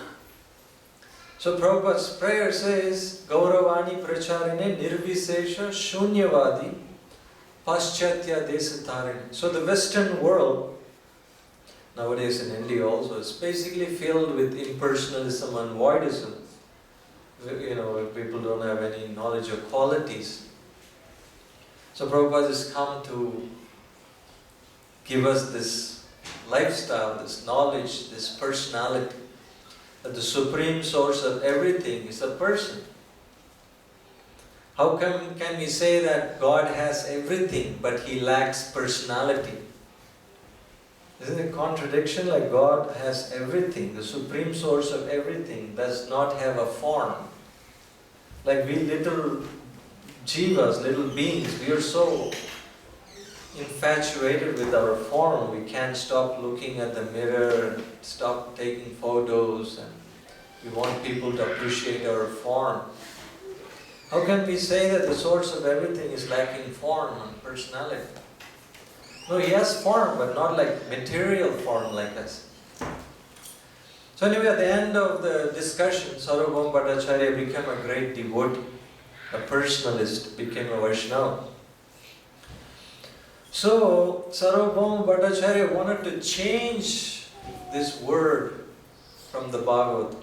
So Prabhupada's prayer says, Gauravani Pracharine Nirvisesha Shunyavadi Paschatya Desatarine. So the Western world, nowadays in India also, is basically filled with impersonalism and voidism. People don't have any knowledge of qualities. So Prabhupada has come to give us this lifestyle, this knowledge, this personality. That the supreme source of everything is a person. How can we say that God has everything but He lacks personality? Isn't it a contradiction? Like God has everything, the supreme source of everything does not have a form. Like we little jivas, little beings, we are so, infatuated with our form. We can't stop looking at the mirror, stop taking photos, and we want people to appreciate our form. How can we say that the source of everything is lacking form and personality? No, he has form, but not like material form like us. So anyway, at the end of the discussion, Sarvabhauma Bhattacharya became a great devotee, a personalist, became a Vaishnava. So Sarvabhauma Bhattacharya wanted to change this word from the Bhagavad.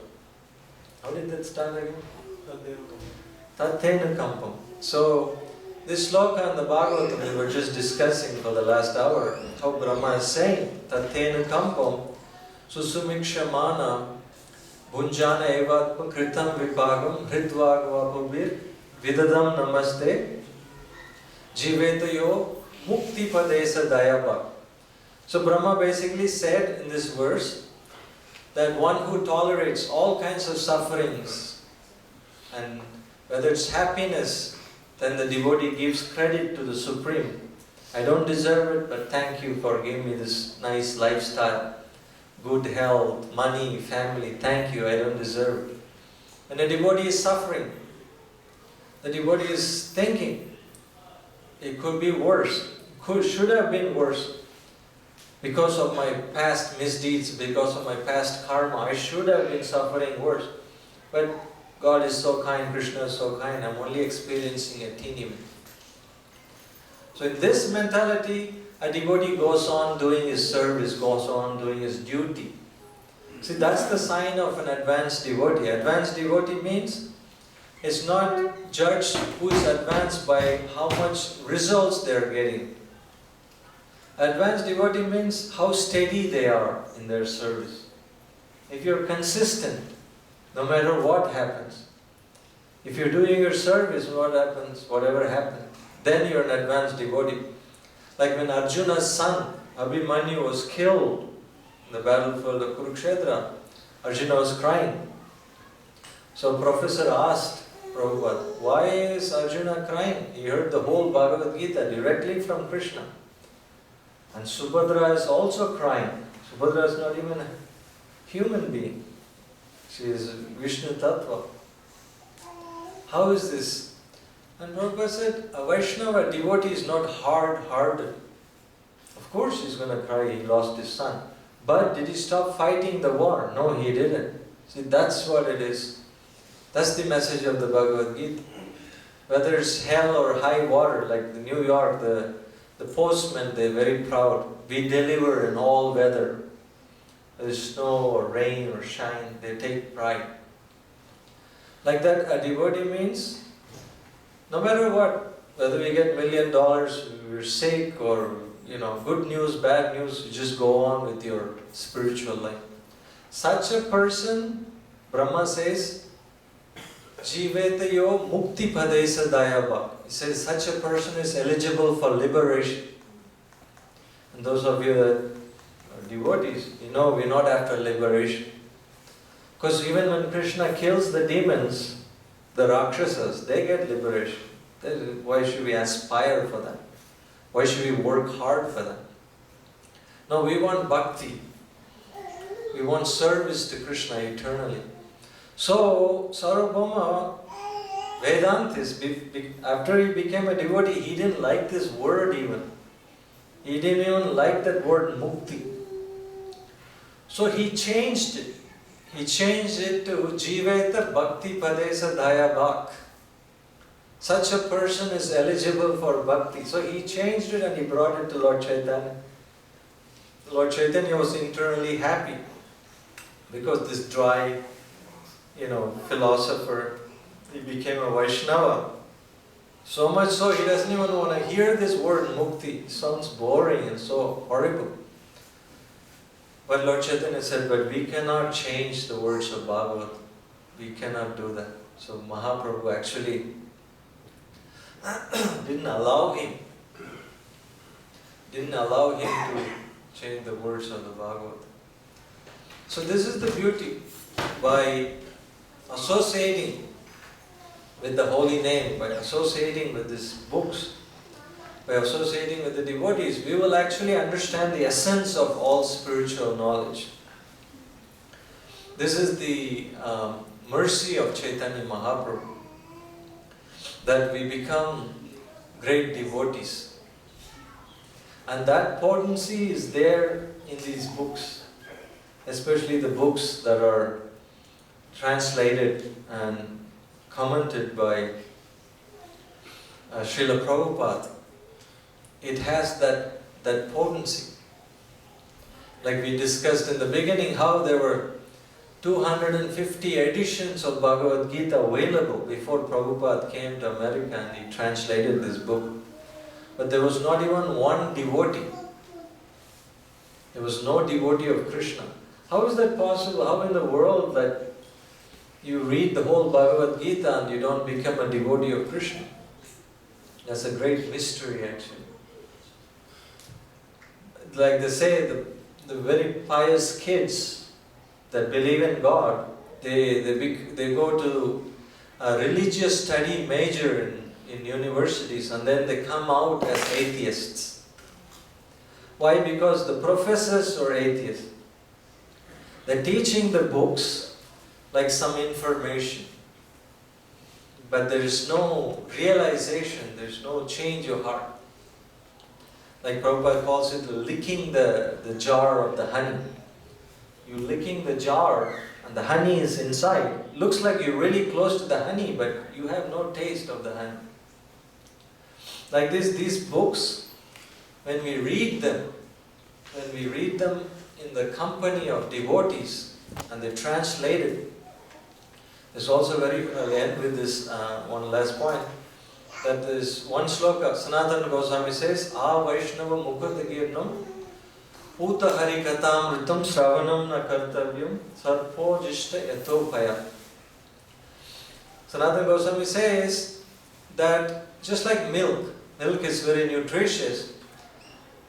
How did that start again? Tathena Kampam. So this sloka in the Bhagavatam we were just discussing for the last hour, how Brahma is saying, Tathena Kampam Susumikshamana Bhunjana Evatma Kritam Vipagam Hritvagvapabir Vidadam Namaste Jivetayo Mukti Padesa Dayapa. So Brahma basically said in this verse that one who tolerates all kinds of sufferings, and whether it's happiness, then the devotee gives credit to the Supreme. I don't deserve it, but thank you for giving me this nice lifestyle, good health, money, family. Thank you, I don't deserve it. And the devotee is suffering. The devotee is thinking, it could be worse, should have been worse. Because of my past misdeeds, because of my past karma, I should have been suffering worse. But God is so kind, Krishna is so kind, I'm only experiencing a teeny bit. So in this mentality, a devotee goes on doing his service, goes on doing his duty. See, that's the sign of an advanced devotee. Advanced devotee means it's not judged who is advanced by how much results they are getting. Advanced devotee means how steady they are in their service. If you're consistent, no matter what happens. If you're doing your service, what happens, whatever happens, then you're an advanced devotee. Like when Arjuna's son, Abhimanyu, was killed in the battlefield of Kurukshetra, Arjuna was crying. So professor asked Prabhupada, why is Arjuna crying? He heard the whole Bhagavad Gita directly from Krishna. And Subhadra is also crying. Subhadra is not even a human being. She is Vishnu Tattva. How is this? And Prabhupada said, a Vaishnava devotee is not hard-hearted. Of course he's going to cry, he lost his son. But did he stop fighting the war? No, he didn't. See, that's what it is. That's the message of the Bhagavad Gita. Whether it's hell or high water, like the New York, the postmen, they're very proud. We deliver in all weather. Whether it's snow or rain or shine, they take pride. Like that, a devotee means, no matter what, whether we get $1 million, we're sick, or good news, bad news, you just go on with your spiritual life. Such a person, Brahma says, Jivetayo Mukti Padesa Dayaba. He says such a person is eligible for liberation. And those of you that are devotees, we're not after liberation. Because even when Krishna kills the demons, the Rakshasas, they get liberation. Why should we aspire for that? Why should we work hard for that? No, we want bhakti. We want service to Krishna eternally. So, Sarvabhauma Vedantis, after he became a devotee, he didn't like this word even. He didn't even like that word mukti. So he changed it. He changed it to Jiveta Bhakti Padesa Daya Bhak. Such a person is eligible for bhakti. So he changed it and he brought it to Lord Chaitanya. Lord Chaitanya was internally happy because this dry, philosopher, he became a Vaishnava. So much so he doesn't even want to hear this word mukti. It sounds boring and so horrible. But Lord Chaitanya said, but we cannot change the words of Bhagavad. We cannot do that. So Mahaprabhu actually didn't allow him to change the words of the Bhagavad. So this is the beauty. By associating with the holy name, by associating with these books, by associating with the devotees, we will actually understand the essence of all spiritual knowledge. This is the mercy of Chaitanya Mahaprabhu, that we become great devotees. And that potency is there in these books, especially the books that are translated and commented by Srila Prabhupada. It has that potency. Like we discussed in the beginning, how there were 250 editions of Bhagavad Gita available before Prabhupada came to America and he translated this book. But there was not even one devotee. There was no devotee of Krishna. How is that possible? How in the world that you read the whole Bhagavad Gita and you don't become a devotee of Krishna? That's a great mystery actually. Like they say, the very pious kids that believe in God, they go to a religious study major in universities and then they come out as atheists. Why? Because the professors are atheists. They're teaching the books like some information, but there is no realization, there is no change of heart. Like Prabhupada calls it licking the jar of the honey. You're licking the jar and the honey is inside. Looks like you're really close to the honey, but you have no taste of the honey. Like these books, when we read them in the company of devotees and they translate it, there's also I'll end with this one last point. That is one sloka, Sanatana Goswami says, A Vaishnava Mukhatagirnam Uta Harikatamritam Sravanam Na Kartavyam Sarpo Jishta Yatopaya. Sanatana Goswami says that just like milk is very nutritious,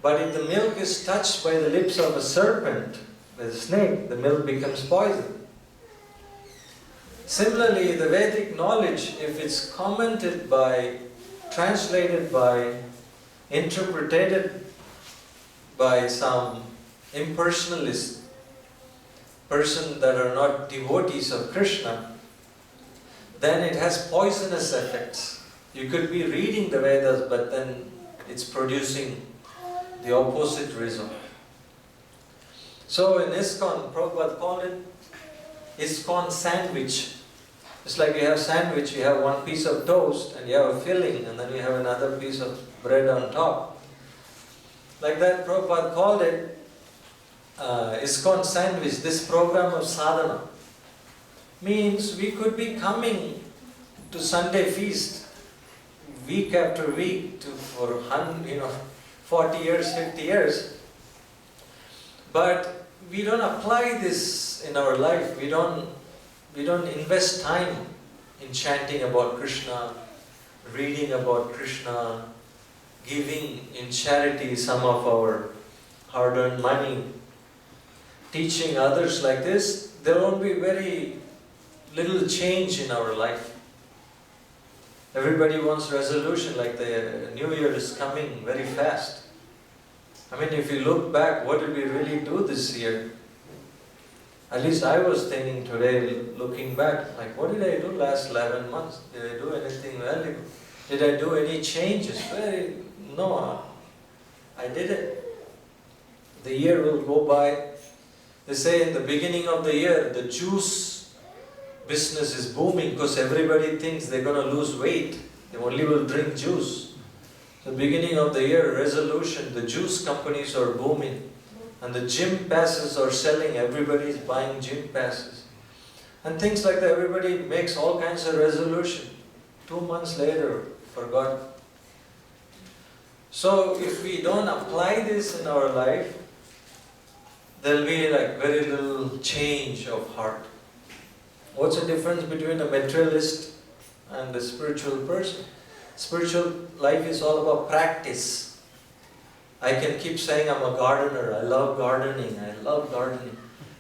but if the milk is touched by the lips of a serpent, by the snake, the milk becomes poison. Similarly, the Vedic knowledge, if it's commented by, translated by, interpreted by some impersonalist person that are not devotees of Krishna, then it has poisonous effects. You could be reading the Vedas, but then it's producing the opposite result. So in Iskcon, Prabhupada called it Iskcon sandwich. It's like you have sandwich, you have one piece of toast and you have a filling and then you have another piece of bread on top. Like that, Prabhupada called it Iskcon sandwich, this program of sadhana. Means we could be coming to Sunday feast week after week for 40 years, 50 years. But we don't apply this in our life. We don't invest time in chanting about Krishna, reading about Krishna, giving in charity some of our hard-earned money, teaching others like this. There won't be very little change in our life. Everybody wants resolution, like the New Year is coming very fast. I mean, if you look back, what did we really do this year? At least I was thinking today, looking back, like what did I do last 11 months? Did I do anything valuable? Did I do any changes? No, I didn't. The year will go by. They say in the beginning of the year, the juice business is booming because everybody thinks they're going to lose weight. They only will drink juice. The beginning of the year, resolution, the juice companies are booming. And the gym passes are selling, everybody is buying gym passes. And things like that, everybody makes all kinds of resolution. 2 months later, forgot. So if we don't apply this in our life, there'll be like very little change of heart. What's the difference between a materialist and a spiritual person? Spiritual life is all about practice. I can keep saying I'm a gardener, I love gardening.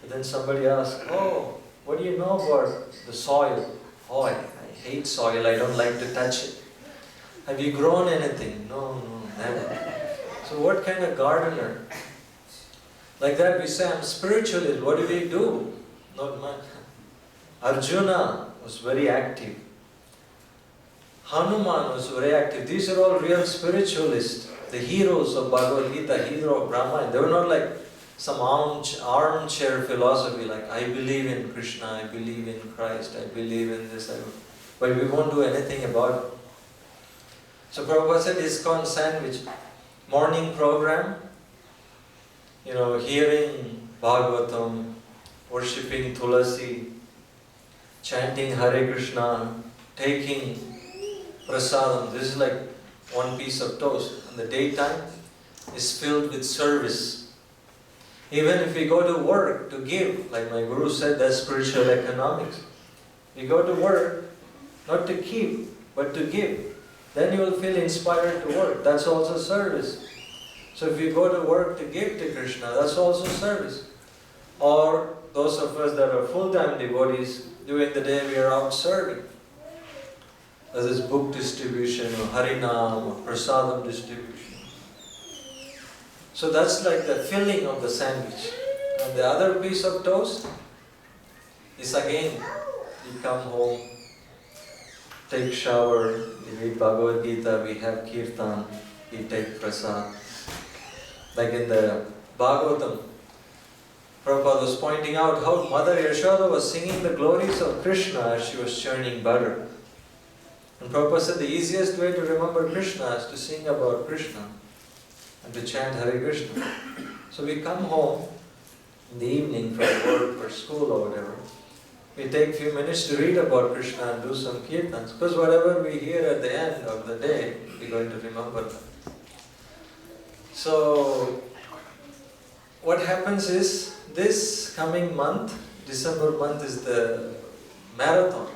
But then somebody asks, oh, what do you know about the soil? Oh, I hate soil, I don't like to touch it. Have you grown anything? No. Never. So what kind of gardener? Like that we say, I'm spiritualist. What did he do? Not much. Arjuna was very active. Hanuman was very active. These are all real spiritualists. The heroes of Bhagavad Gita, hero of Brahma. They were not like some armchair philosophy like, I believe in Krishna, I believe in Christ, I believe in this, but we won't do anything about it. So Prabhupada said Iskcon sandwich, morning program, hearing Bhagavatam, worshipping Tulasi, chanting Hare Krishna, taking prasadam. This is like one piece of toast. And the daytime is filled with service. Even if we go to work to give, like my Guru said, that's spiritual economics. We go to work not to keep, but to give. Then you will feel inspired to work. That's also service. So if you go to work to give to Krishna, that's also service. Or those of us that are full-time devotees, during the day we are out serving. Whether it's book distribution or Harinam or Prasadam distribution. So that's like the filling of the sandwich. And the other piece of toast is again, you come home, take shower, we read Bhagavad Gita, we have Kirtan, we take Prasad. Like in the Bhagavatam, Prabhupada was pointing out how Mother Yashoda was singing the glories of Krishna as she was churning butter. And Prabhupada said the easiest way to remember Krishna is to sing about Krishna and to chant Hare Krishna. So we come home in the evening from work or school or whatever. We take a few minutes to read about Krishna and do some kirtans. Because whatever we hear at the end of the day, we're going to remember that. So what happens is, this coming month, December month, is the marathon,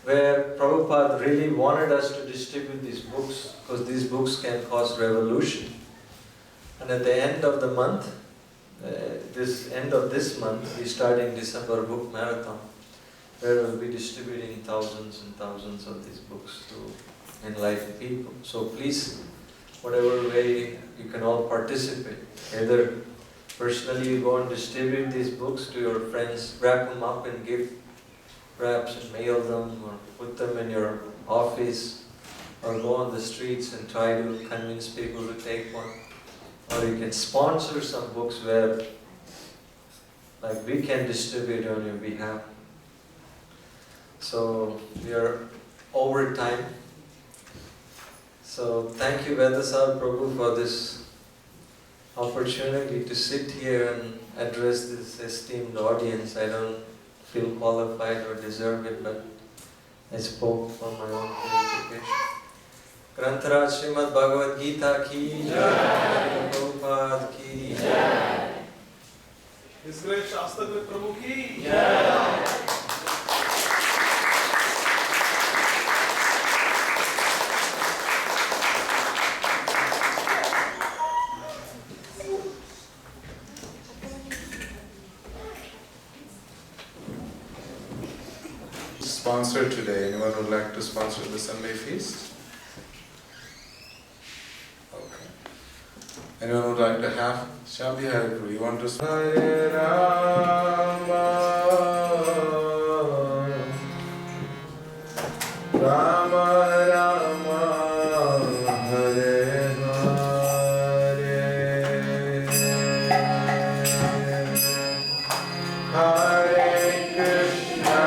where Prabhupada really wanted us to distribute these books, because these books can cause revolution. And at the end of the month, end of this month, we start in December book marathon, where we'll be distributing thousands and thousands of these books to enlighten people. So please, whatever way you can all participate, either personally you go and distribute these books to your friends, wrap them up in gift wraps and mail them, or put them in your office, or go on the streets and try to convince people to take one. Or you can sponsor some books where like we can distribute on your behalf. So we are over time. So thank you Vedasar Prabhu for this opportunity to sit here and address this esteemed audience. I don't feel qualified or deserve it, but I spoke for my own purification. Grantaraj Srimad Bhagavad Gita ki jai, Prabhupada ki jai.
H.G.Shashtakrit Prabhu ki
Jai.
Sponsor today. Anyone would like to sponsor the Sunday feast? Okay. Anyone would like to have Shabdi Hare Guru? You want to Hare Rama, Rama Rama, Hare Hare, Hare Krishna.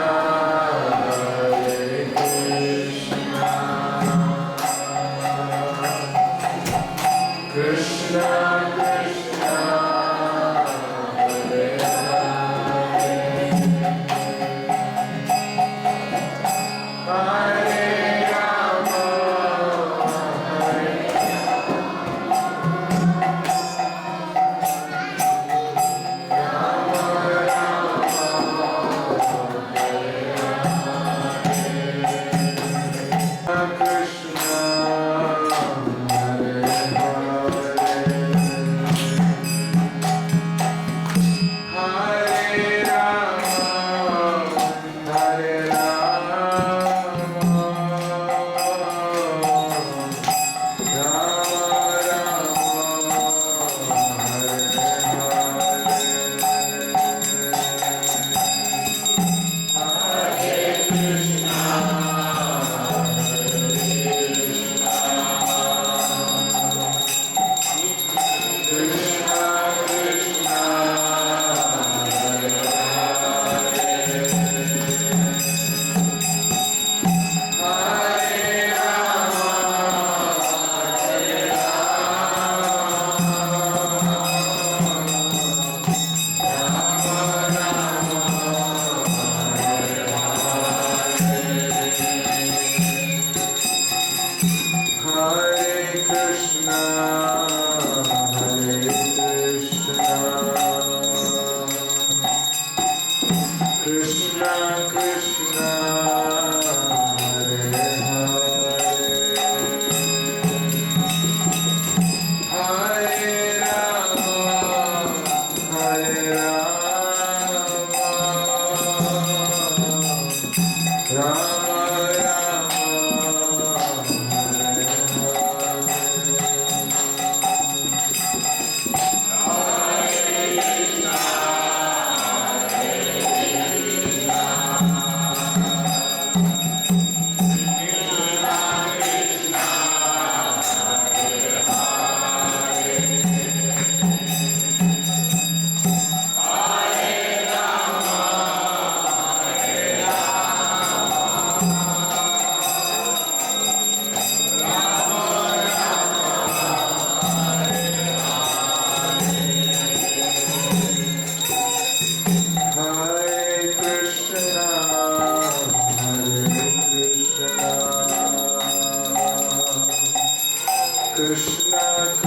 Hare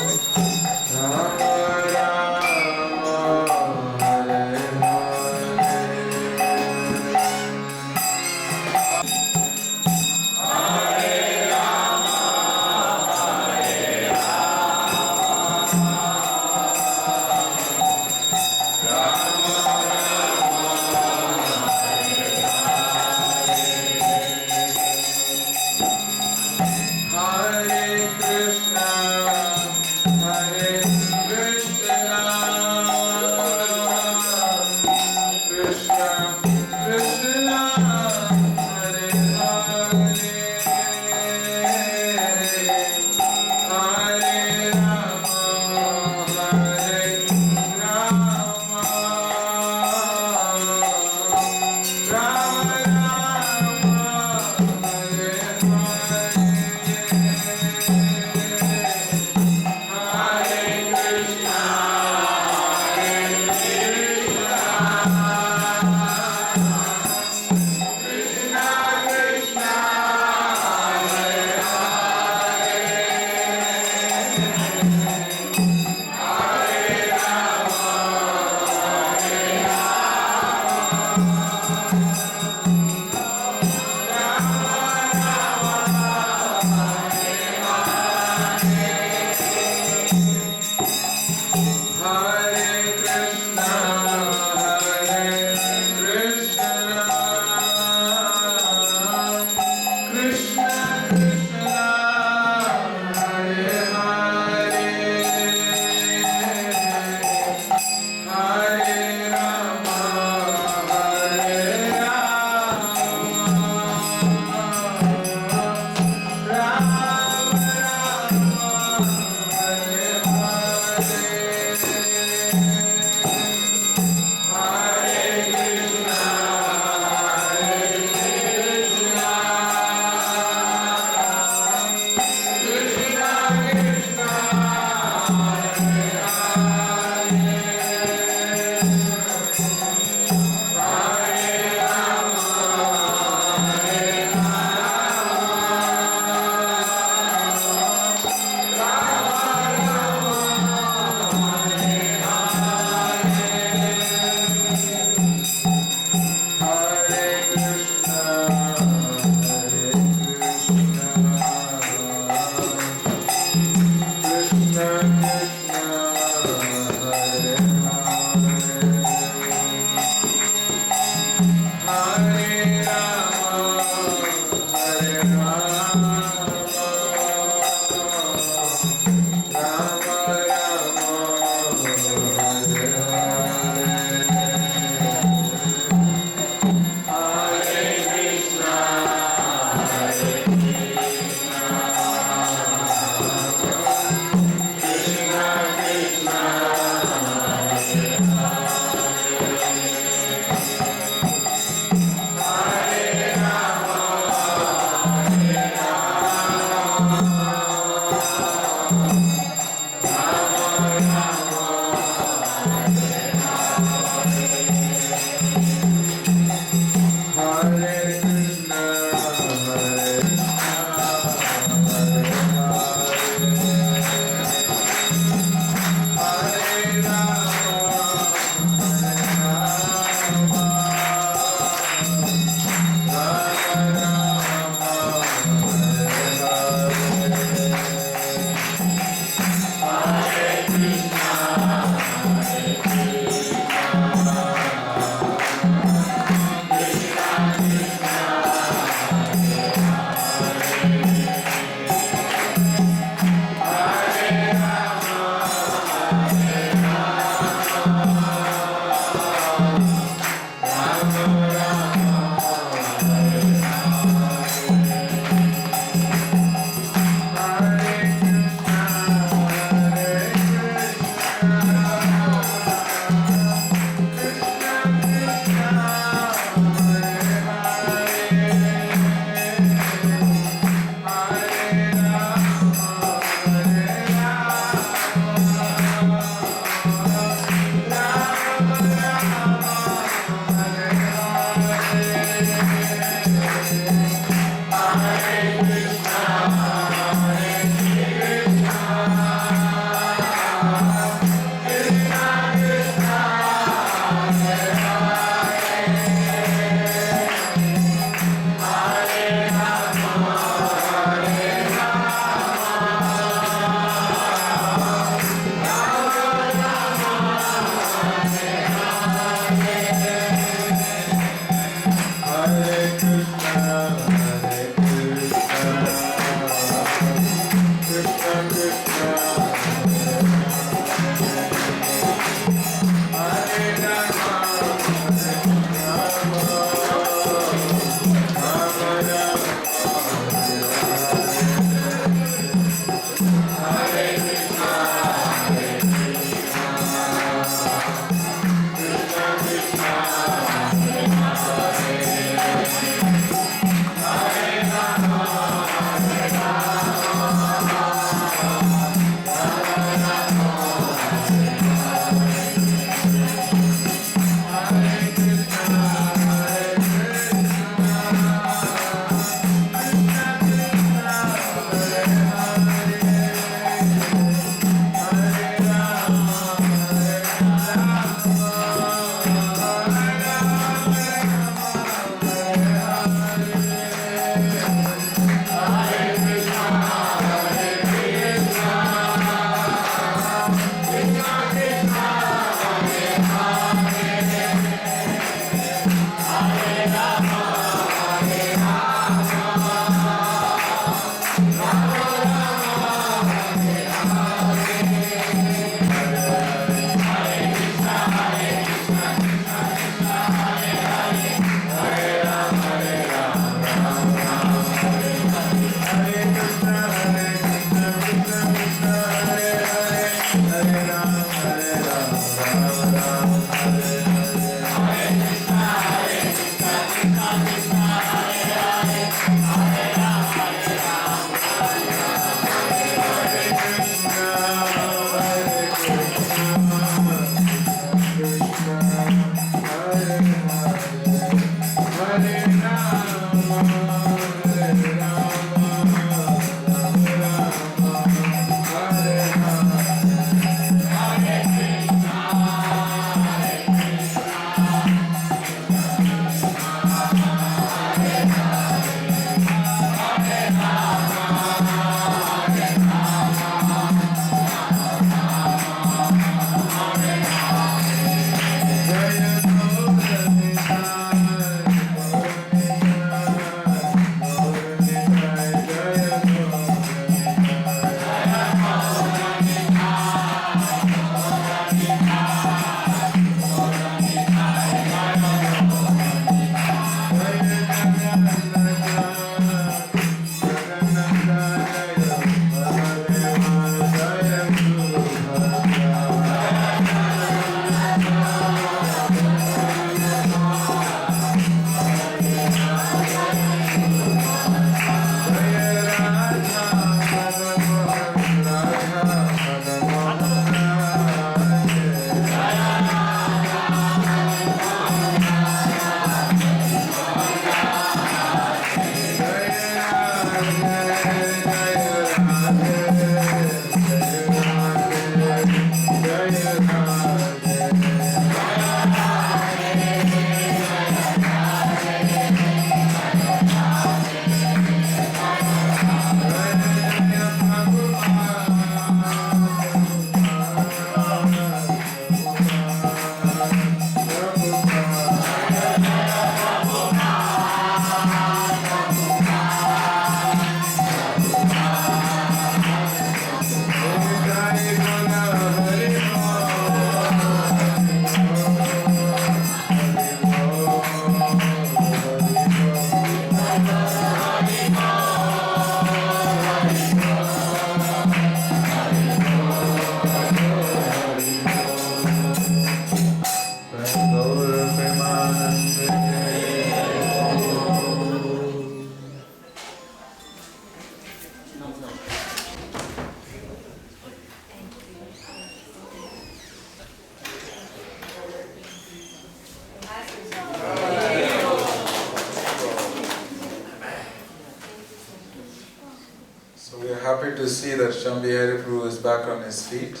Happy to see that Shambhi Hariprabhu is back on his feet.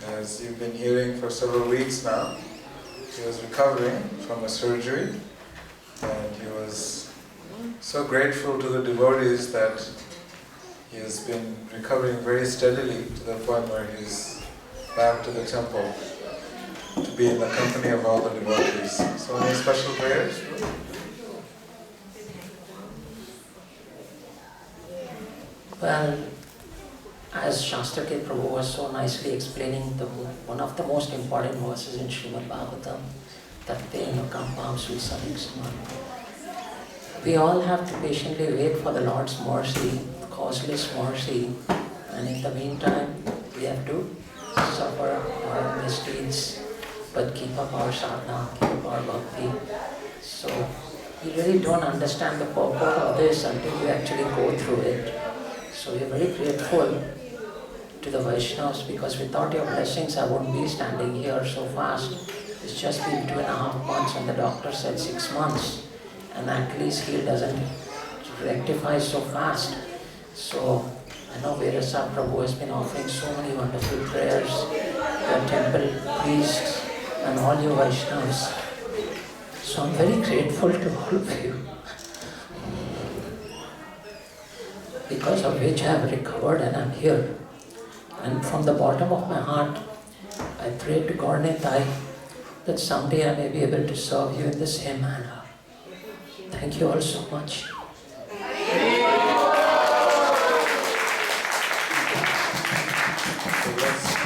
As you've been hearing for several weeks now, he was recovering from a surgery and he was so grateful to the devotees that he has been recovering very steadily to the point where he's back to the temple to be in the company of all the devotees. So any special prayers?
Well, as Shashtakrit Prabhu was so nicely explaining one of the most important verses in Srimad Bhagavatam, Tattena Kampam Susamiksaman. We all have to patiently wait for the Lord's mercy, causeless mercy, and in the meantime, we have to suffer our misdeeds, but keep up our sadhana, keep up our bhakti. So, we really don't understand the purport of this until we actually go through it. So we are very grateful to the Vaishnavas because without your blessings I wouldn't be standing here so fast. It's just been 2.5 months and the doctor said 6 months, and the Achilles heel doesn't rectify so fast. So I know Virasa Prabhu has been offering so many wonderful prayers, your temple priests and all your Vaishnavas. So I'm very grateful to all of you, because of which I have recovered and I'm here. And from the bottom of my heart, I pray to God that someday I may be able to serve you in the same manner. Thank you all so much.
So let's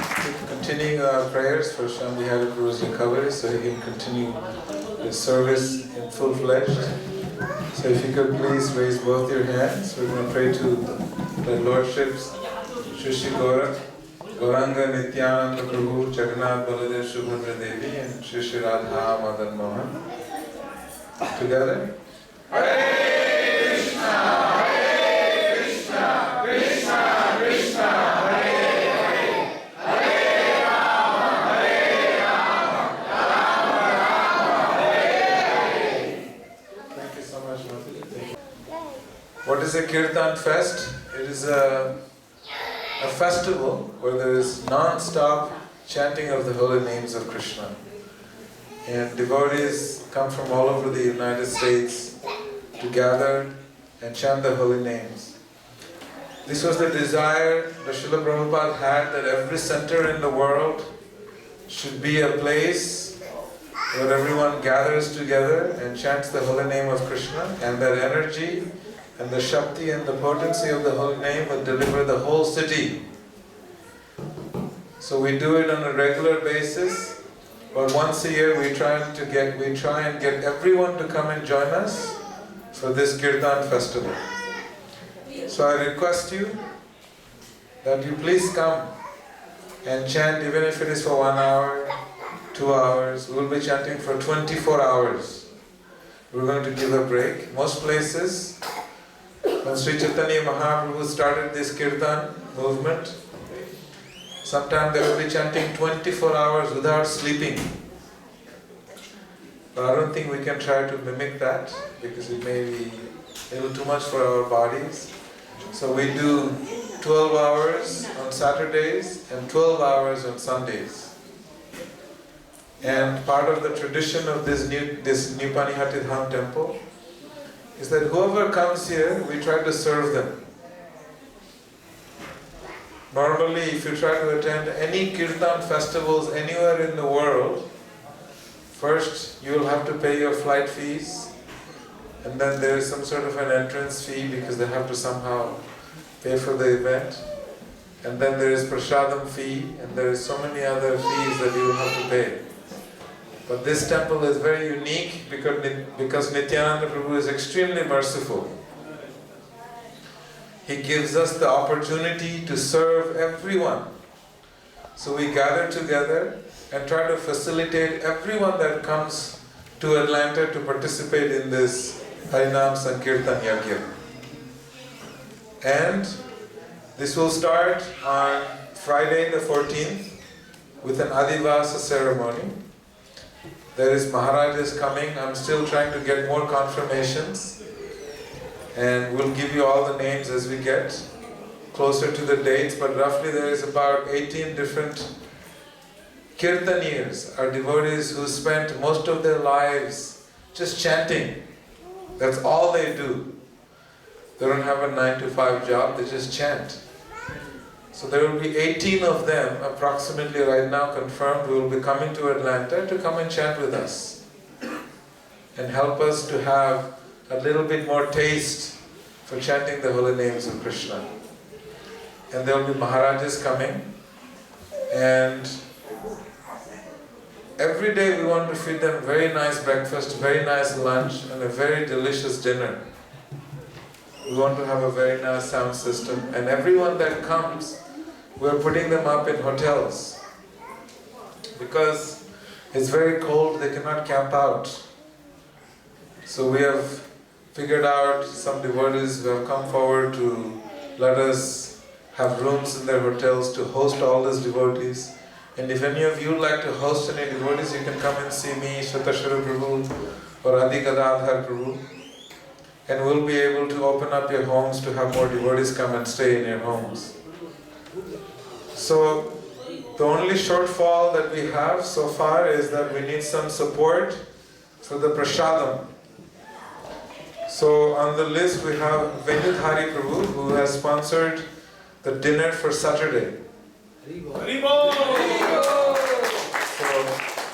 continue our prayers for Shambhi Hariprabhu's recovery so he can continue his service in full-fledged. So if you could please raise both your hands, we're going to pray to the Lordships, Shushi Gaura, Gauranga Nityananda Prabhu, Jagannath Baladev Subhadra Devi, and Shri Shri Radha Madan Mohan. Together. Hare Krishna, Krishna Krishna, Hare Hare, Hare Rama, Rama Rama, Hare Hare. Thank you so much, Mataji. Thank you. What is a Kirtan Fest? It is a festival where there is non-stop chanting of the holy names of Krishna. And devotees come from all over the United States to gather and chant the holy names. This was the desire that Srila Prabhupada had, that every center in the world should be a place where everyone gathers together and chants the holy name of Krishna, and that energy and the Shakti and the potency of the holy name will deliver the whole city. So we do it on a regular basis, but once a year we try and get everyone to come and join us for this Kirtan festival. So I request you that you please come and chant, even if it is for 1 hour, 2 hours. We will be chanting for 24 hours. We're going to give a break. Most places, when Sri Chaitanya Mahaprabhu started this Kirtan movement, sometimes they will be chanting 24 hours without sleeping. But I don't think we can try to mimic that, because it may be a little too much for our bodies. So we do 12 hours on Saturdays and 12 hours on Sundays. And part of the tradition of this new Panihati Dham temple is that whoever comes here, we try to serve them. Normally, if you try to attend any Kirtan festivals anywhere in the world, first you will have to pay your flight fees, and then there is some sort of an entrance fee because they have to somehow pay for the event. And then there is prasadam fee, and there is so many other fees that you will have to pay. But this temple is very unique because Nityananda Prabhu is extremely merciful. He gives us the opportunity to serve everyone. So we gather together and try to facilitate everyone that comes to Atlanta to participate in this Harinam Sankirtan Yajna. And this will start on Friday the 14th with an Adivasa ceremony. There is Maharaj is coming. I'm still trying to get more confirmations, and we'll give you all the names as we get closer to the dates, but roughly there is about 18 different Kirtaniers, or devotees who spent most of their lives just chanting. That's all they do. They don't have a 9-to-5 job, they just chant. So there will be 18 of them, approximately right now confirmed, who will be coming to Atlanta to come and chant with us and help us to have a little bit more taste for chanting the holy names of Krishna. And there will be Maharajas coming, and every day we want to feed them very nice breakfast, very nice lunch, and a very delicious dinner. We want to have a very nice sound system, and everyone that comes, we're putting them up in hotels because it's very cold, they cannot camp out. So we have figured out some devotees who have come forward to let us have rooms in their hotels to host all these devotees. And if any of you would like to host any devotees, you can come and see me, Shatashara Prabhu or Adi Gadadhar Prabhu, and we'll be able to open up your homes to have more devotees come and stay in your homes. So the only shortfall that we have so far is that we need some support for the prasadam. So on the list we have Venudhari Prabhu, who has sponsored the dinner for Saturday. So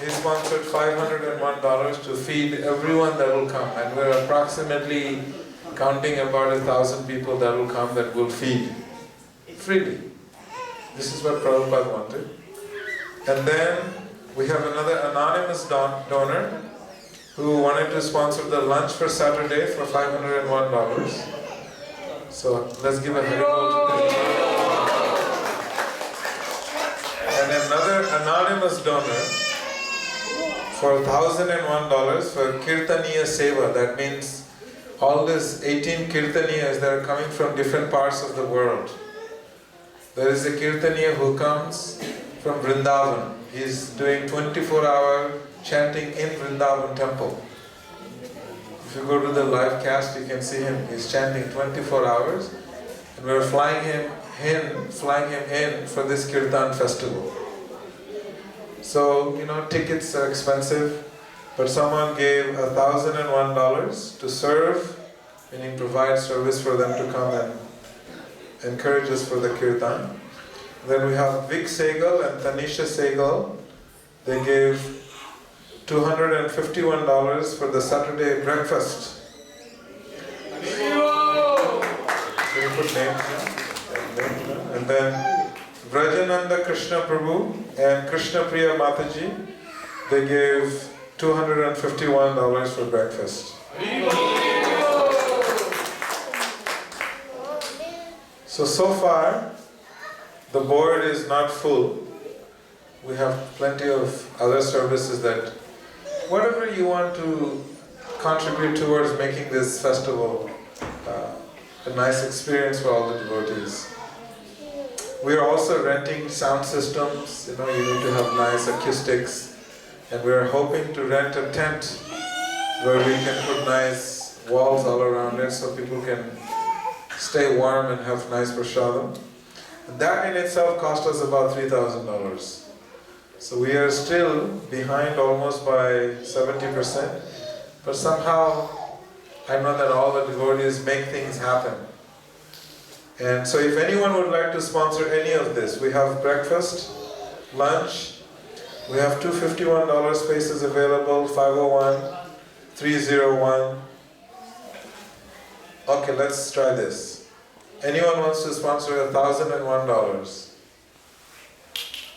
he sponsored $501 to feed everyone that will come, and we're approximately counting about 1,000 people that will come that will feed freely. This is what Prabhupada wanted. And then we have another anonymous donor who wanted to sponsor the lunch for Saturday for $501. So let's give a Haribol to Krishna. And another anonymous donor for $1,001 for Kirtaniya Seva. That means all these 18 Kirtaniyas that are coming from different parts of the world. There is a Kirtaniya who comes from Vrindavan. He is doing 24-hour chanting in Vrindavan temple. If you go to the live cast, you can see him. He's chanting 24 hours. And we're flying him in for this Kirtan festival. So, tickets are expensive, but someone gave $1,001 to serve, meaning provide service for them to come and encourage us for the Kirtan. Then we have Vic Segal and Tanisha Segal. They gave $251 for the Saturday breakfast. Can you put names? And then Vrajananda Krishna Prabhu and Krishna Priya Mataji, they gave $251 for breakfast. So far, the board is not full. We have plenty of other services that, whatever you want to contribute towards making this festival a nice experience for all the devotees. We are also renting sound systems, you need to have nice acoustics. And we are hoping to rent a tent where we can put nice walls all around it so people can stay warm and have nice prasadam. And that in itself cost us about $3,000. So we are still behind almost by 70%. But somehow, I know that all the devotees make things happen. And so if anyone would like to sponsor any of this, we have breakfast, lunch, we have $251 spaces available, 501, 301. Okay, let's try this. Anyone wants to sponsor $1,001?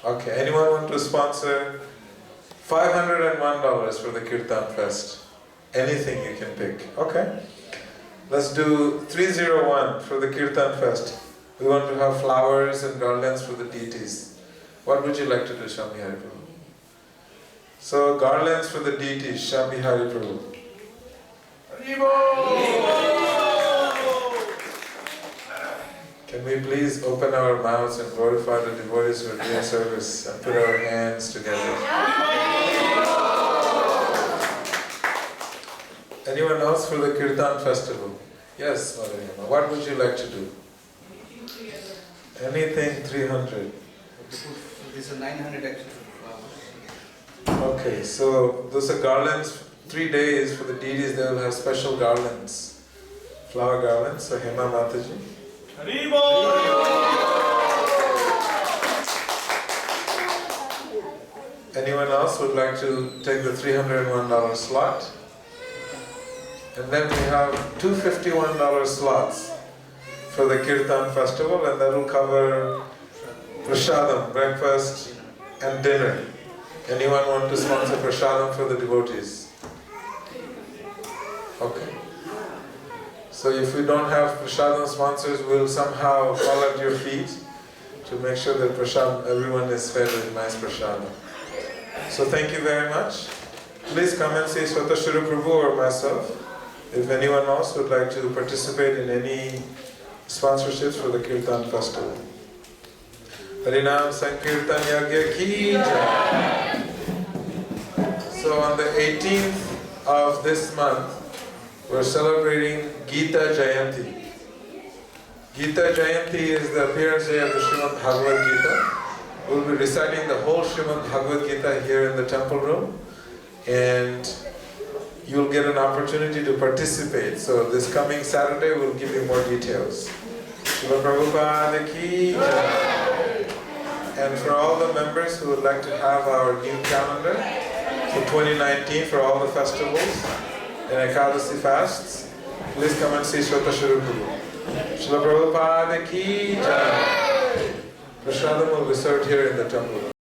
Okay, anyone want to sponsor $501 for the Kirtan Fest? Anything you can pick. Okay. Let's do 301 for the Kirtan Fest. We want to have flowers and garlands for the deities. What would you like to do, Shami Hari Prabhu? So, garlands for the deities, Shami Hari Prabhu. Can we please open our mouths and glorify the devotees who are doing service and put our hands together? Anyone else for the Kirtan festival? Yes, Madhurima. What would you like to do? Anything 300.
This is 900 extra.
Okay, so those are garlands, 3 days for the deities, they will have special garlands. Flower garlands, so Hema Mataji. Anyone else would like to take the $301 slot? And then we have $251 slots for the Kirtan festival, and that will cover prasadam, breakfast and dinner. Anyone want to sponsor prasadam for the devotees? Okay. So if we don't have prasadam sponsors, we'll somehow fall at your feet to make sure that prasadam, everyone is fed with nice prasadam. So thank you very much. Please come and see Swatashura Prabhu or myself. If anyone else would like to participate in any sponsorships for the Kirtan festival. Harinam Sankirtan Yagya Ki Jai. So on the 18th of this month, we're celebrating Gita Jayanti. Gita Jayanti is the appearance day of the Srimad Bhagavad Gita. We'll be reciting the whole Srimad Bhagavad Gita here in the temple room, and you'll get an opportunity to participate. So this coming Saturday we'll give you more details. Srila Prabhupada Ki Jai. And for all the members who would like to have our new calendar for 2019 for all the festivals and Ekadasi fasts, please come and see Swatashura Prabhu. Srila Prabhupada Ki Jai. Prasadam will be served here in the temple.